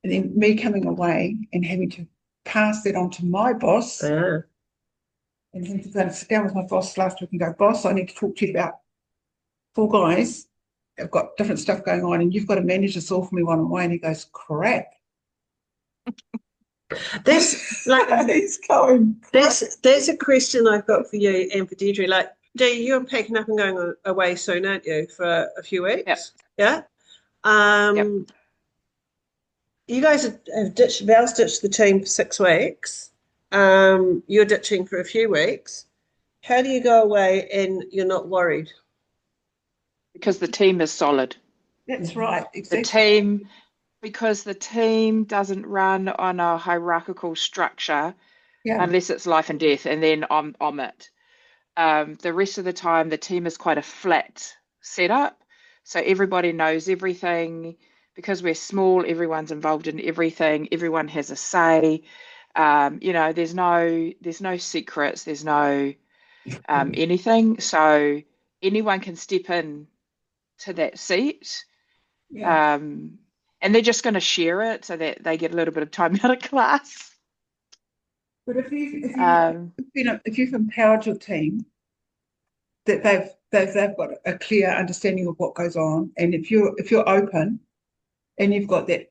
C: And then me coming away and having to pass that on to my boss. And having to go and sit down with my boss last week and go, boss, I need to talk to you about 4 guys. I've got different stuff going on, and you've got to manage this all for me one-on-one. And he goes, crap.
A: That's like
C: he's going.
A: That's a question I've got for you and for Deirdre. Like, Dee, you're packing up and going away soon, aren't you, for a few weeks?
B: Yep.
A: Yeah.
B: Yep.
A: You guys have Val's ditched the team for 6 weeks. You're ditching for a few weeks. How do you go away and you're not worried?
B: Because the team is solid.
C: That's right. Exactly.
B: Because the team doesn't run on a hierarchical structure unless it's life and death, and then I'm it. The rest of the time, the team is quite a flat setup. So everybody knows everything. Because we're small, everyone's involved in everything. Everyone has a say. You know, there's no secrets. There's no anything. So anyone can step in to that seat. And they're just going to share it so that they get a little bit of time out of class.
C: But if you've empowered your team, that they've got a clear understanding of what goes on, and if you're open, and you've got that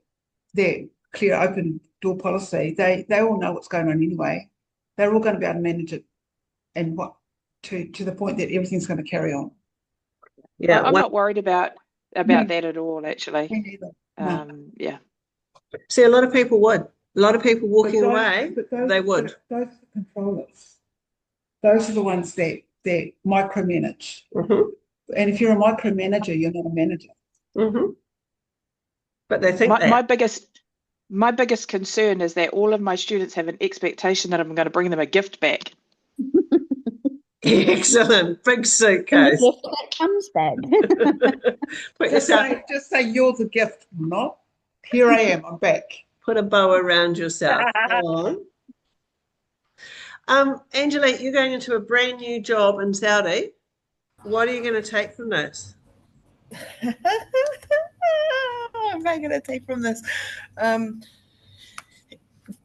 C: clear open door policy, they all know what's going on anyway. They're all going to be able to manage it, and to the point that everything's going to carry on.
B: Yeah, I'm not worried about that at all, actually.
C: Me neither. No.
B: Yeah.
A: See, a lot of people would. A lot of people walking away, they would.
C: Those are the controllers. Those are the ones that micromanage. And if you're a micromanager, you're not a manager.
A: But they think
B: my biggest concern is that all of my students have an expectation that I'm going to bring them a gift back.
A: Excellent. Big suitcase.
D: The gift that comes back.
C: Just say you're the gift, not. Here I am, I'm back.
A: Put a bow around yourself. Go on. Angela, you're going into a brand new job in Saudi. What are you going to take from this?
I: What am I going to take from this?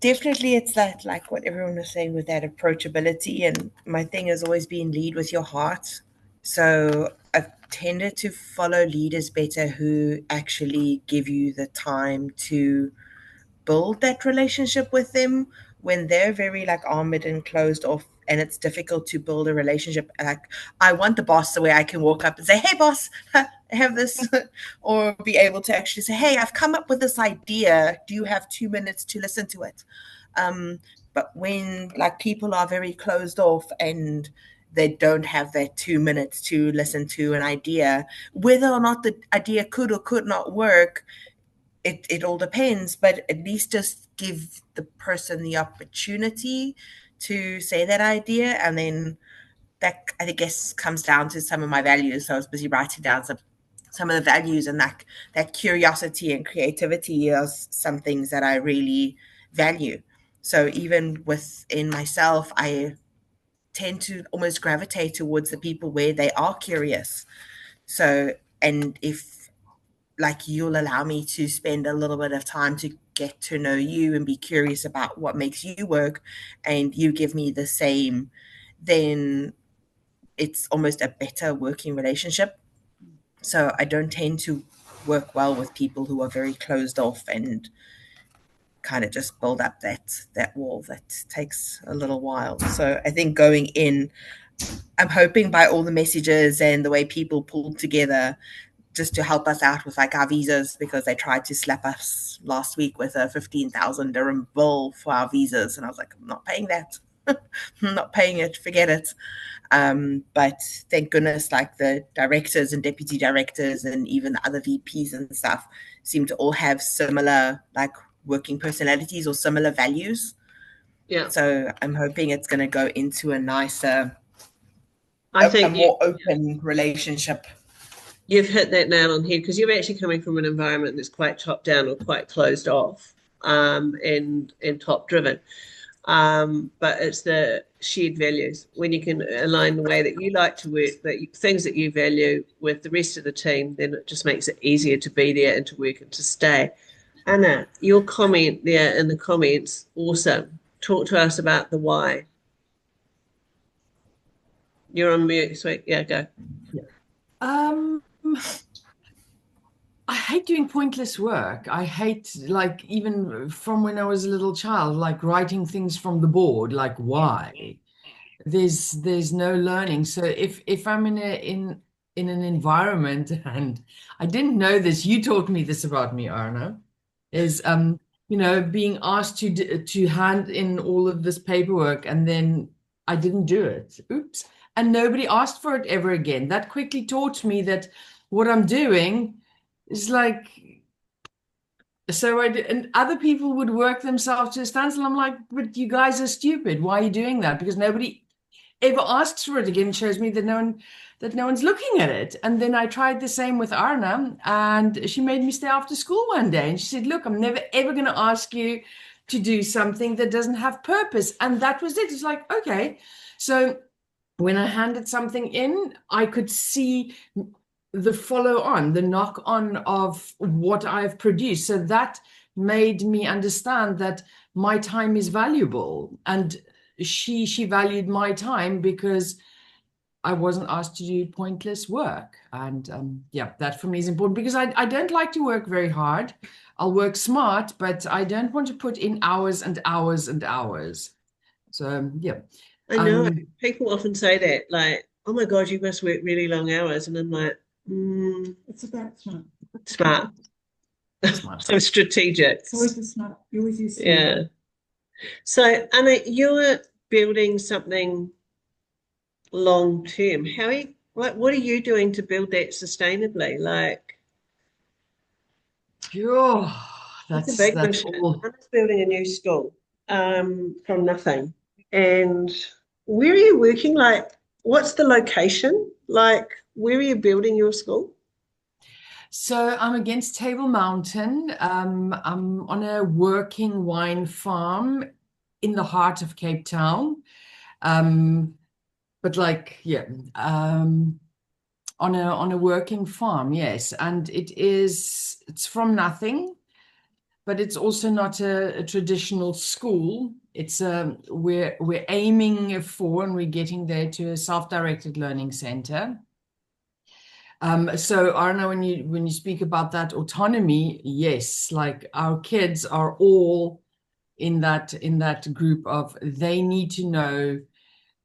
I: Definitely it's that, like what everyone was saying, with that approachability, and my thing has always been lead with your heart. So I've tended to follow leaders better who actually give you the time to build that relationship with them. When they're very like armored and closed off, and it's difficult to build a relationship. Like, I want the boss the way I can walk up and say, hey boss, I have this, or be able to actually say, hey, I've come up with this idea, do you have 2 minutes to listen to it? But when like people are very closed off and they don't have that 2 minutes to listen to an idea, whether or not the idea could or could not work, it all depends, but at least just give the person the opportunity to say that idea. And then that, I guess, comes down to some of my values. So I was busy writing down some of the values, and that curiosity and creativity are some things that I really value. So even within myself, I tend to almost gravitate towards the people where they are curious. So, and if like you'll allow me to spend a little bit of time to get to know you and be curious about what makes you work, and you give me the same, then it's almost a better working relationship. So I don't tend to work well with people who are very closed off and kind of just build up that wall that takes a little while. So I think going in, I'm hoping by all the messages and the way people pulled together just to help us out with like our visas, because they tried to slap us last week with a 15,000 dirham bill for our visas. And I was like, I'm not paying that. I'm not paying it. Forget it. But thank goodness, like the directors and deputy directors and even the other VPs and stuff seem to all have similar like working personalities or similar values.
A: Yeah.
I: So I'm hoping it's going to go into a nicer,
A: I
I: a
A: think
I: more open relationship.
A: you've hit that nail on the head, because you're actually coming from an environment that's quite top down or quite closed off, and top driven. But it's the shared values. When you can align the way that you like to work, things that you value with the rest of the team, then it just makes it easier to be there and to work and to stay. Anna, your comment there in the comments, awesome. Talk to us about the why. You're on mute, sweet. Yeah, go.
G: I hate doing pointless work. I hate, like, even from when I was a little child, like writing things from the board, like why? There's no learning. So if I'm in an environment, and I didn't know this, you taught me this about me, Arna, is being asked to hand in all of this paperwork, and then I didn't do it. Oops. And nobody asked for it ever again. That quickly taught me that what I'm doing is like, so and other people would work themselves to a standstill. I'm like, but you guys are stupid. Why are you doing that? Because nobody ever asks for it again. It shows me that no one's looking at it. And then I tried the same with Arna, and she made me stay after school one day. And she said, look, I'm never ever going to ask you to do something that doesn't have purpose. And that was it. It's like, okay. So when I handed something in, I could see the follow on, the knock on of what I've produced. So that made me understand that my time is valuable, and she valued my time because I wasn't asked to do pointless work. And yeah, that for me is important, because I don't like to work very hard. I'll work smart, but I don't want to put in hours and hours and hours. So yeah.
A: I know people often say that, like, oh my God, you must work really long hours. And I'm like,
C: It's about smart.
A: smart.
G: Smart.
A: So strategic.
C: It's always the smart. You always use smart.
A: Yeah. So, Anna, you're building something long term. How are you, what are you doing to build that sustainably? Like,
G: That's
A: a big
G: that's
A: mission.
G: all.
A: Anna's building a new school from nothing. And where are you working? Like, what's the location? Like, where are you building your school?
G: So I'm against Table Mountain. I'm on a working wine farm in the heart of Cape Town. But like, yeah, on a working farm, yes. And it's from nothing, but it's also not a traditional school. It's we're aiming for, and we're getting there, to a self-directed learning center. So Arna, when you speak about that autonomy, yes, like our kids are all in that group of, they need to know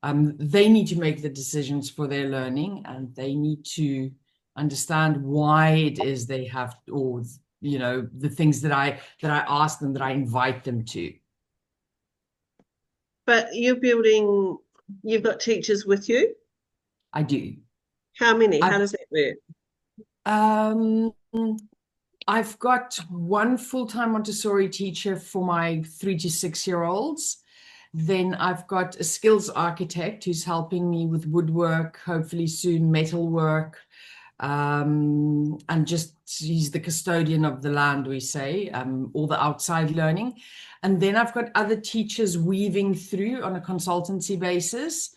G: They need to make the decisions for their learning, and they need to understand why it is they have, or the things that I ask them, that I invite them to.
A: But you've got teachers with you?
G: I do.
A: How many? How
G: I've
A: does that work?
G: um I've got one full-time Montessori teacher for my 3 to 6-year-olds. Then I've got a skills architect who's helping me with woodwork, hopefully soon metalwork, and just he's the custodian of the land, we say, all the outside learning. And then I've got other teachers weaving through on a consultancy basis,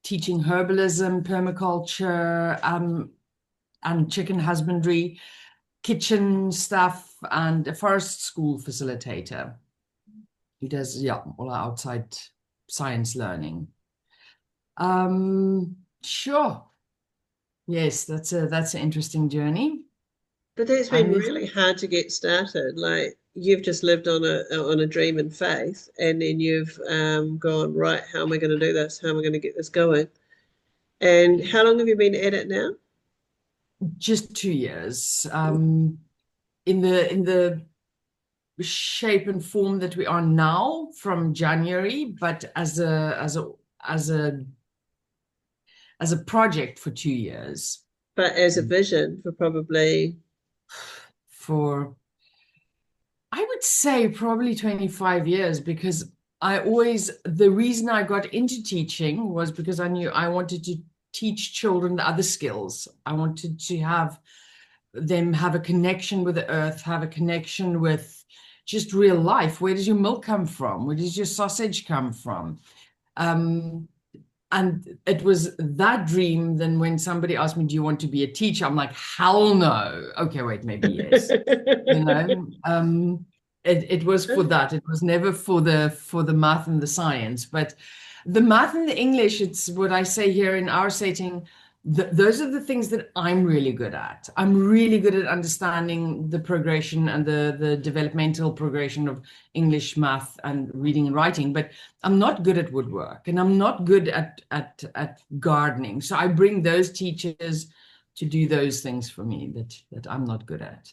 G: teaching herbalism, permaculture, and chicken husbandry, kitchen stuff, and a forest school facilitator who does all our outside science learning. Sure. Yes, that's an interesting journey.
A: But that's been really hard to get started. Like you've just lived on a dream and faith, and then you've gone, right, how am I going to do this? How am I going to get this going? And how long have you been at it now?
G: Just 2 years. In the shape and form that we are now from January, but as a project for 2 years.
A: But as a vision for probably
G: I would say probably 25 years, because the reason I got into teaching was because I knew I wanted to teach children the other skills. I wanted to have them have a connection with the earth, have a connection with just real life. Where does your milk come from? Where does your sausage come from? And it was that dream. Then when somebody asked me, do you want to be a teacher? I'm like, hell no. Okay, wait, maybe yes. It was for that. It was never for the math and the science, but the math and the English, it's what I say here in our setting. Those are the things that I'm really good at. I'm really good at understanding the progression and the developmental progression of English, math, and reading and writing, but I'm not good at woodwork, and I'm not good at gardening. So I bring those teachers to do those things for me that I'm not good at.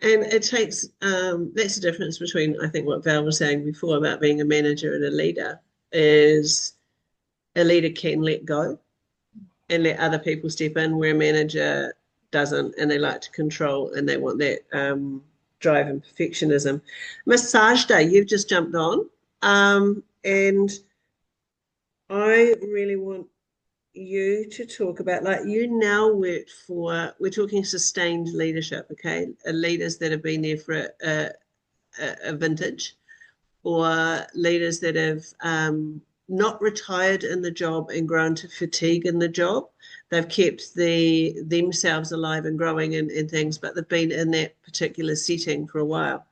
A: And it takes, that's the difference between, I think, what Val was saying before about being a manager and a leader, is a leader can let go and let other people step in, where a manager doesn't, and they like to control and they want that drive and perfectionism. Miss Sajda, you've just jumped on, and I really want you to talk about, like, you now work for, we're talking sustained leadership, okay? Leaders that have been there for a vintage, or leaders that have not retired in the job and grown to fatigue in the job. They've kept themselves alive and growing and things, but they've been in that particular setting for a while.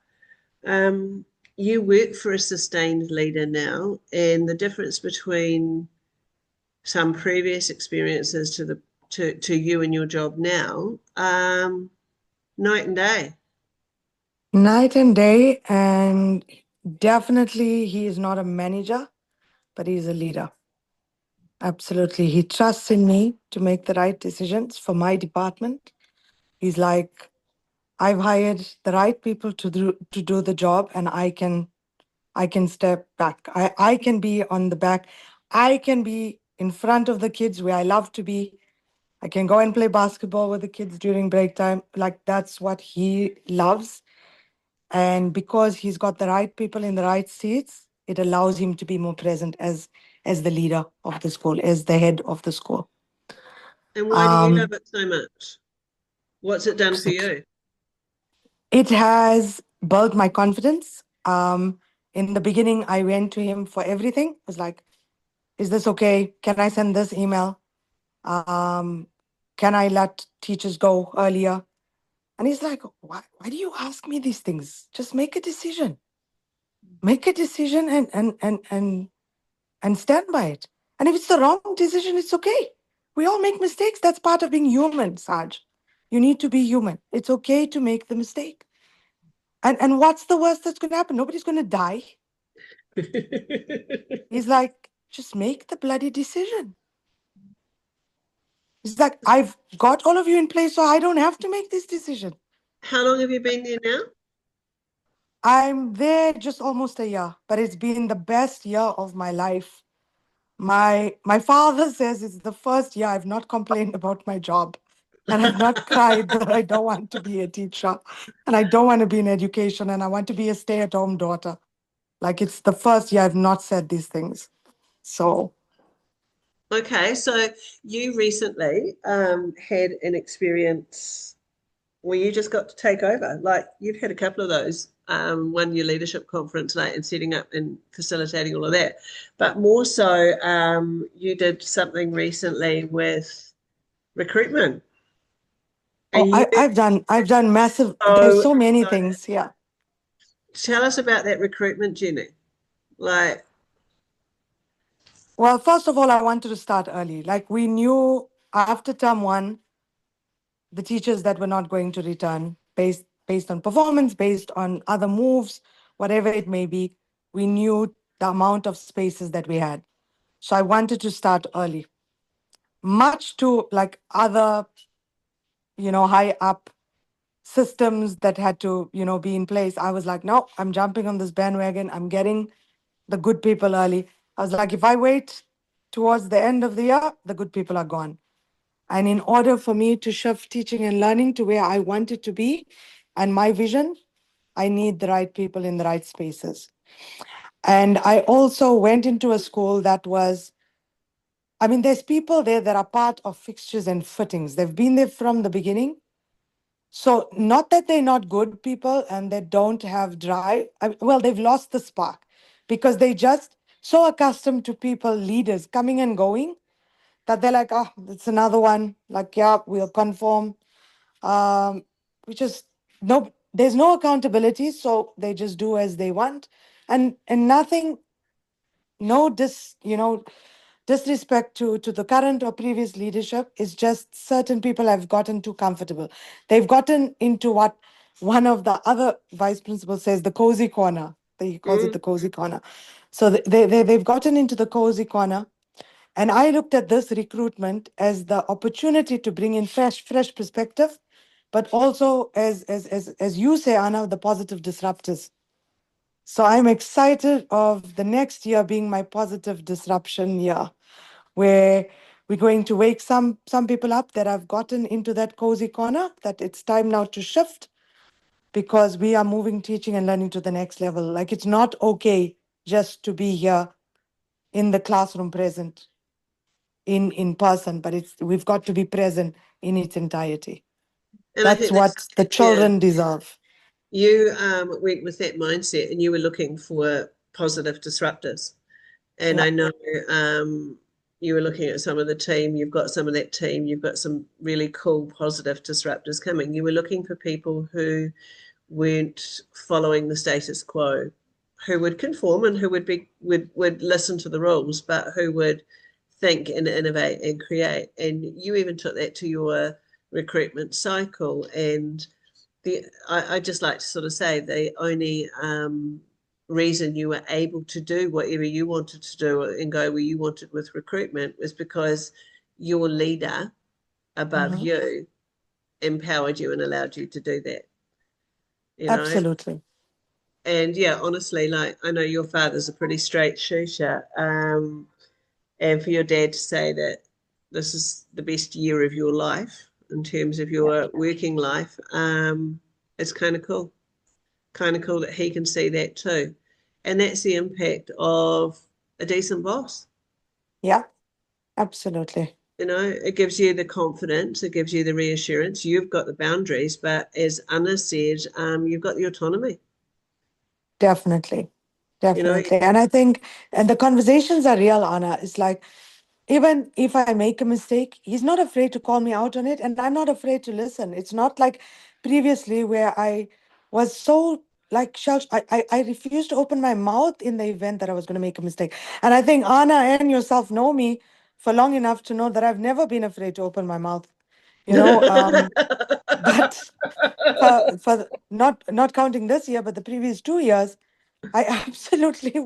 A: You work for a sustained leader now, and the difference between some previous experiences to you and your job now, night and day.
K: Night and day, and definitely he is not a manager, but he's a leader. Absolutely. He trusts in me to make the right decisions for my department. He's like, I've hired the right people to do the job, and I can step back. I can be on the back. I can be in front of the kids where I love to be. I can go and play basketball with the kids during break time. Like, that's what he loves. And because he's got the right people in the right seats, it allows him to be more present as the leader of the school, as the head of the school.
A: And why do you love it so much? What's it done for you?
K: It has built my confidence. In the beginning, I went to him for everything. I was like, is this okay? Can I send this email? Can I let teachers go earlier? And he's like, why do you ask me these things? Just make a decision. Make a decision and stand by it. And if it's the wrong decision, it's okay. We all make mistakes. That's part of being human, Saj. You need to be human. It's okay to make the mistake. And what's the worst that's going to happen? Nobody's going to die. He's like, just make the bloody decision. It's like, I've got all of you in place, so I don't have to make this decision.
A: How long have you been there now?
K: I'm there just almost a year, but it's been the best year of my life. My father says it's the first year I've not complained about my job, and I've not cried that I don't want to be a teacher, and I don't want to be in education, and I want to be a stay-at-home daughter. Like, it's the first year I've not said these things. So
A: Okay, so you recently had an experience where you just got to take over. Like you've had a couple of those, one your leadership conference night and setting up and facilitating all of that. But more so, you did something recently with recruitment.
K: oh,
A: And you
K: I've done massive. There's
A: so
K: so many
A: excited.
K: things. Yeah.
A: Tell us about that recruitment, Jenny. Like,
K: Well, first of all, I wanted to start early. Like, we knew after term one, the teachers that were not going to return based on performance, based on other moves, whatever it may be. We knew the amount of spaces that we had. So I wanted to start early. Much to like other, high up systems that had to, be in place. I was like, no, I'm jumping on this bandwagon. I'm getting the good people early. I was like, if I wait towards the end of the year, the good people are gone. And in order for me to shift teaching and learning to where I want it to be and my vision, I need the right people in the right spaces. And I also went into a school that was, there's people there that are part of fixtures and fittings. They've been there from the beginning. So, not that they're not good people and they don't have drive. Well, they've lost the spark because they just so accustomed to people, leaders coming and going that they're like, oh, it's another one. Like, yeah, we'll conform. We just no, there's no accountability, so they just do as they want, and nothing, no disrespect to the current or previous leadership. Is just certain people have gotten too comfortable. They've gotten into what one of the other vice principals says, the cozy corner. He calls it the cozy corner. So they've gotten into the cozy corner. And I looked at this recruitment as the opportunity to bring in fresh perspective, but also as you say, Anna, the positive disruptors. So I'm excited of the next year being my positive disruption year, where we're going to wake some people up that have gotten into that cozy corner, that it's time now to shift because we are moving teaching and learning to the next level. Like, it's not okay just to be here in the classroom present in person, but we've got to be present in its entirety.
A: and I
K: That's
A: think that's,
K: what the
A: yeah,
K: children deserve.
A: you went with that mindset and you were looking for positive disruptors. And
K: Yeah.
A: I know you were looking at some of the team, you've got some of that team, you've got some really cool positive disruptors coming. You were looking for people who weren't following the status quo, who would conform and who would listen to the rules, but who would think and innovate and create. And you even took that to your recruitment cycle. And I just like to sort of say the only reason you were able to do whatever you wanted to do and go where you wanted with recruitment was because your leader above
K: Mhm.
A: you empowered you and allowed you to do that.
K: Absolutely.
A: And yeah, honestly, like I know your father's a pretty straight shooter, and for your dad to say that this is the best year of your life in terms of your working life, it's kind of cool. Kind of cool that he can see that too. And that's the impact of a decent boss.
K: Yeah, absolutely.
A: It gives you the confidence, it gives you the reassurance. You've got the boundaries, but as Anna said, you've got the autonomy.
K: Definitely.
A: You know,
K: Definitely. And I think, and the conversations are real, Anna. It's like, even if I make a mistake, he's not afraid to call me out on it, and I'm not afraid to listen. It's not like previously where I was so like I refused to open my mouth in the event that I was going to make a mistake. And I think Anna and yourself know me for long enough to know that I've never been afraid to open my mouth. But for not counting this year, but the previous 2 years, I absolutely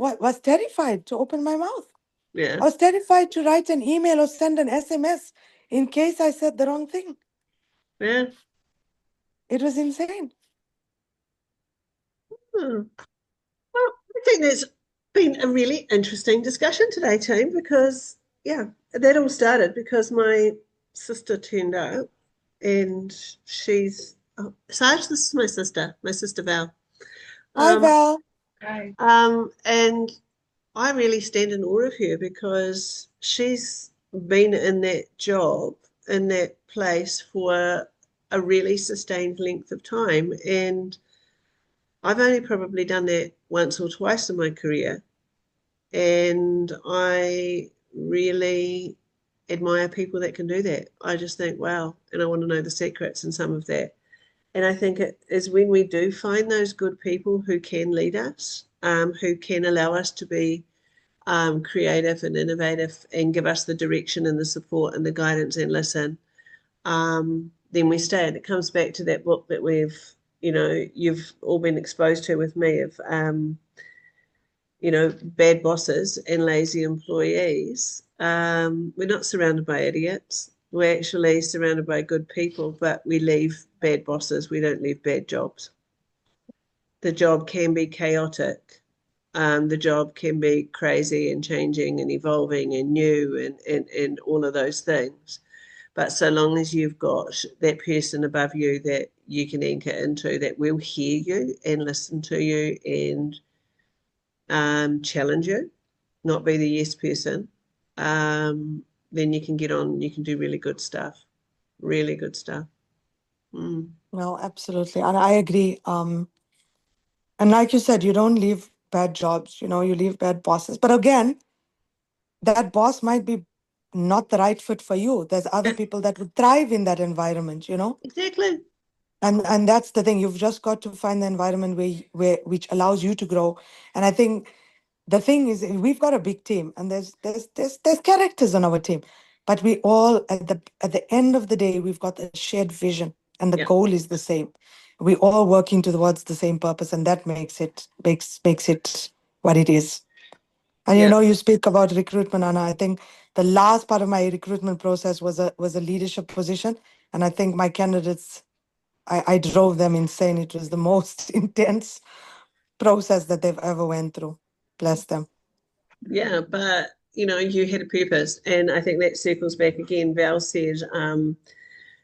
K: was terrified to open my mouth.
A: Yeah.
K: I was terrified to write an email or send an SMS in case I said the wrong thing.
A: Yeah.
K: It was insane.
A: Hmm. Well, I think there's been a really interesting discussion today, team, because, yeah, that all started because my sister turned up and she's, oh, Sarge, this is my sister Val.
K: Hi, Val.
C: Hi.
A: And I really stand in awe of her because she's been in that job, in that place for a really sustained length of time. And I've only probably done that once or twice in my career. And I really admire people that can do that. I just think, wow, and I want to know the secrets in some of that. And I think it is when we do find those good people who can lead us, who can allow us to be creative and innovative and give us the direction and the support and the guidance and listen, then we stay. And it comes back to that book that you've all been exposed to with me of, bad bosses and lazy employees. We're not surrounded by idiots. We're actually surrounded by good people, but we leave bad bosses. We don't leave bad jobs. The job can be chaotic. The job can be crazy and changing and evolving and new and all of those things. But so long as you've got that person above you that you can anchor into, that will hear you and listen to you and challenge you, not be the yes person, then you can get on, you can do really good stuff. Really good stuff. Mm.
K: No, absolutely. And I agree. And like you said, you don't leave bad jobs, you leave bad bosses. But again, that boss might be not the right fit for you. There's other
A: Yeah,
K: people that would thrive in that environment,
A: exactly.
K: And that's the thing. You've just got to find the environment where which allows you to grow. And I think the thing is we've got a big team and there's characters on our team. But we all at the end of the day, we've got a shared vision and the
A: Yeah,
K: goal is the same. We all working towards the same purpose, and that makes it what it is. And
A: yeah,
K: you speak about recruitment, Anna. I think the last part of my recruitment process was a leadership position. And I think my candidates, I drove them insane. It was the most intense process that they've ever went through. Bless them.
A: yeah. But you had a purpose, and I think that circles back again. Val said,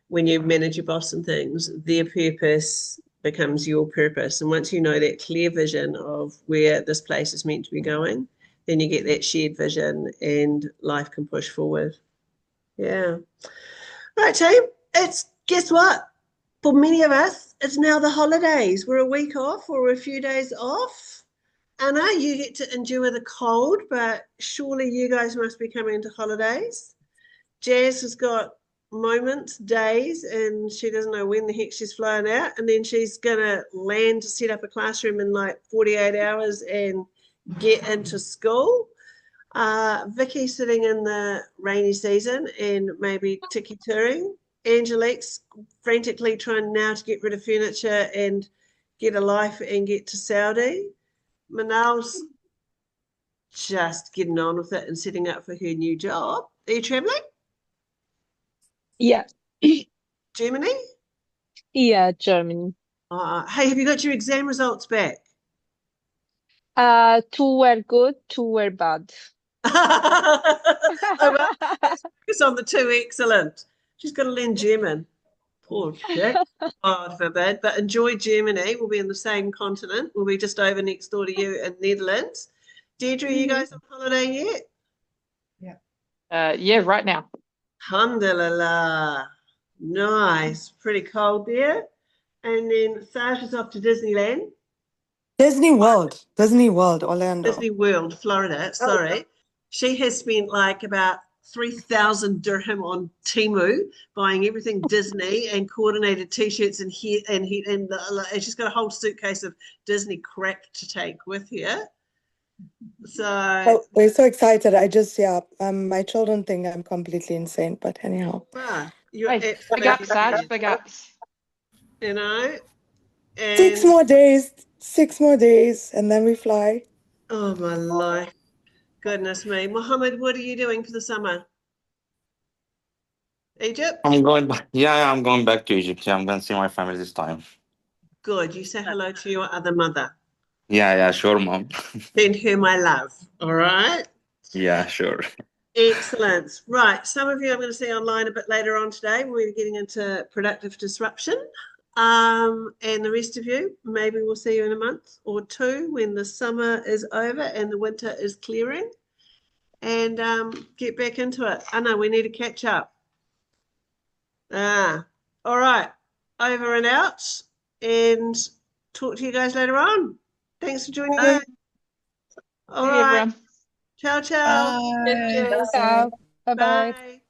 A: when you manage your boss and things, their purpose becomes your purpose. And once you know that clear vision of where this place is meant to be going, then you get that shared vision and life can push forward. Yeah. Right, team. It's guess what? For many of us, it's now the holidays. We're a week off or a few days off. Anna, you get to endure the cold, but surely you guys must be coming to holidays. Jazz has got moments, days, and she doesn't know when the heck she's flying out. And then she's going to land to set up a classroom in like 48 hours and get into school. Vicky sitting in the rainy season and maybe tiki touring. Angelique's frantically trying now to get rid of furniture and get a life and get to Saudi. Manal's just getting on with it and setting up for her new job. Are you traveling?
F: Yeah.
A: Germany?
F: Yeah, Germany.
A: Hey, have you got your exam results back?
F: Two were good, two were bad.
A: Oh, well, let's focus on the two. Excellent. She's got to learn German. Poor chick. God forbid. But enjoy Germany. We'll be in the same continent. We'll be just over next door to you in Netherlands. Deirdre, are you guys on holiday yet?
B: Yeah, right now.
A: Alhamdulillah. Nice. Pretty cold there. And then Sasha's off to Disneyland.
K: Disney World, Orlando.
A: Disney World, Florida. Sorry. She has spent like about 3,000 dirham on Temu buying everything Disney and coordinated t-shirts and she's got a whole suitcase of Disney crap to take with her. So
K: Oh, we're so excited. My children think I'm completely insane, but anyhow.
A: You're
B: Hey, big
A: absolutely
B: ups, Sarge,
A: brilliant,
B: big ups.
A: and
K: 6 more days, and then we fly.
A: Oh, my life. Goodness me. Mohammed, what are you doing for the summer? Egypt?
J: I'm going back. Yeah, I'm going back to Egypt. Yeah, I'm going to see my family this time.
A: Good. You say hello to your other mother.
J: Yeah, sure, mom.
A: Send her my love. All right.
J: Yeah, sure.
A: Excellent. Right. Some of you I'm going to see online a bit later on today. We're getting into productive disruption. And the rest of you, maybe we'll see you in a month or two when the summer is over and the winter is clearing, and get back into it. I know we need to catch up. All right. Over and out, and talk to you guys later on. Thanks for joining in. All
B: See you,
A: right.
B: everyone.
A: Ciao, ciao.
I: Bye.
A: Cheers.
F: Ciao. Bye-bye.
A: Bye.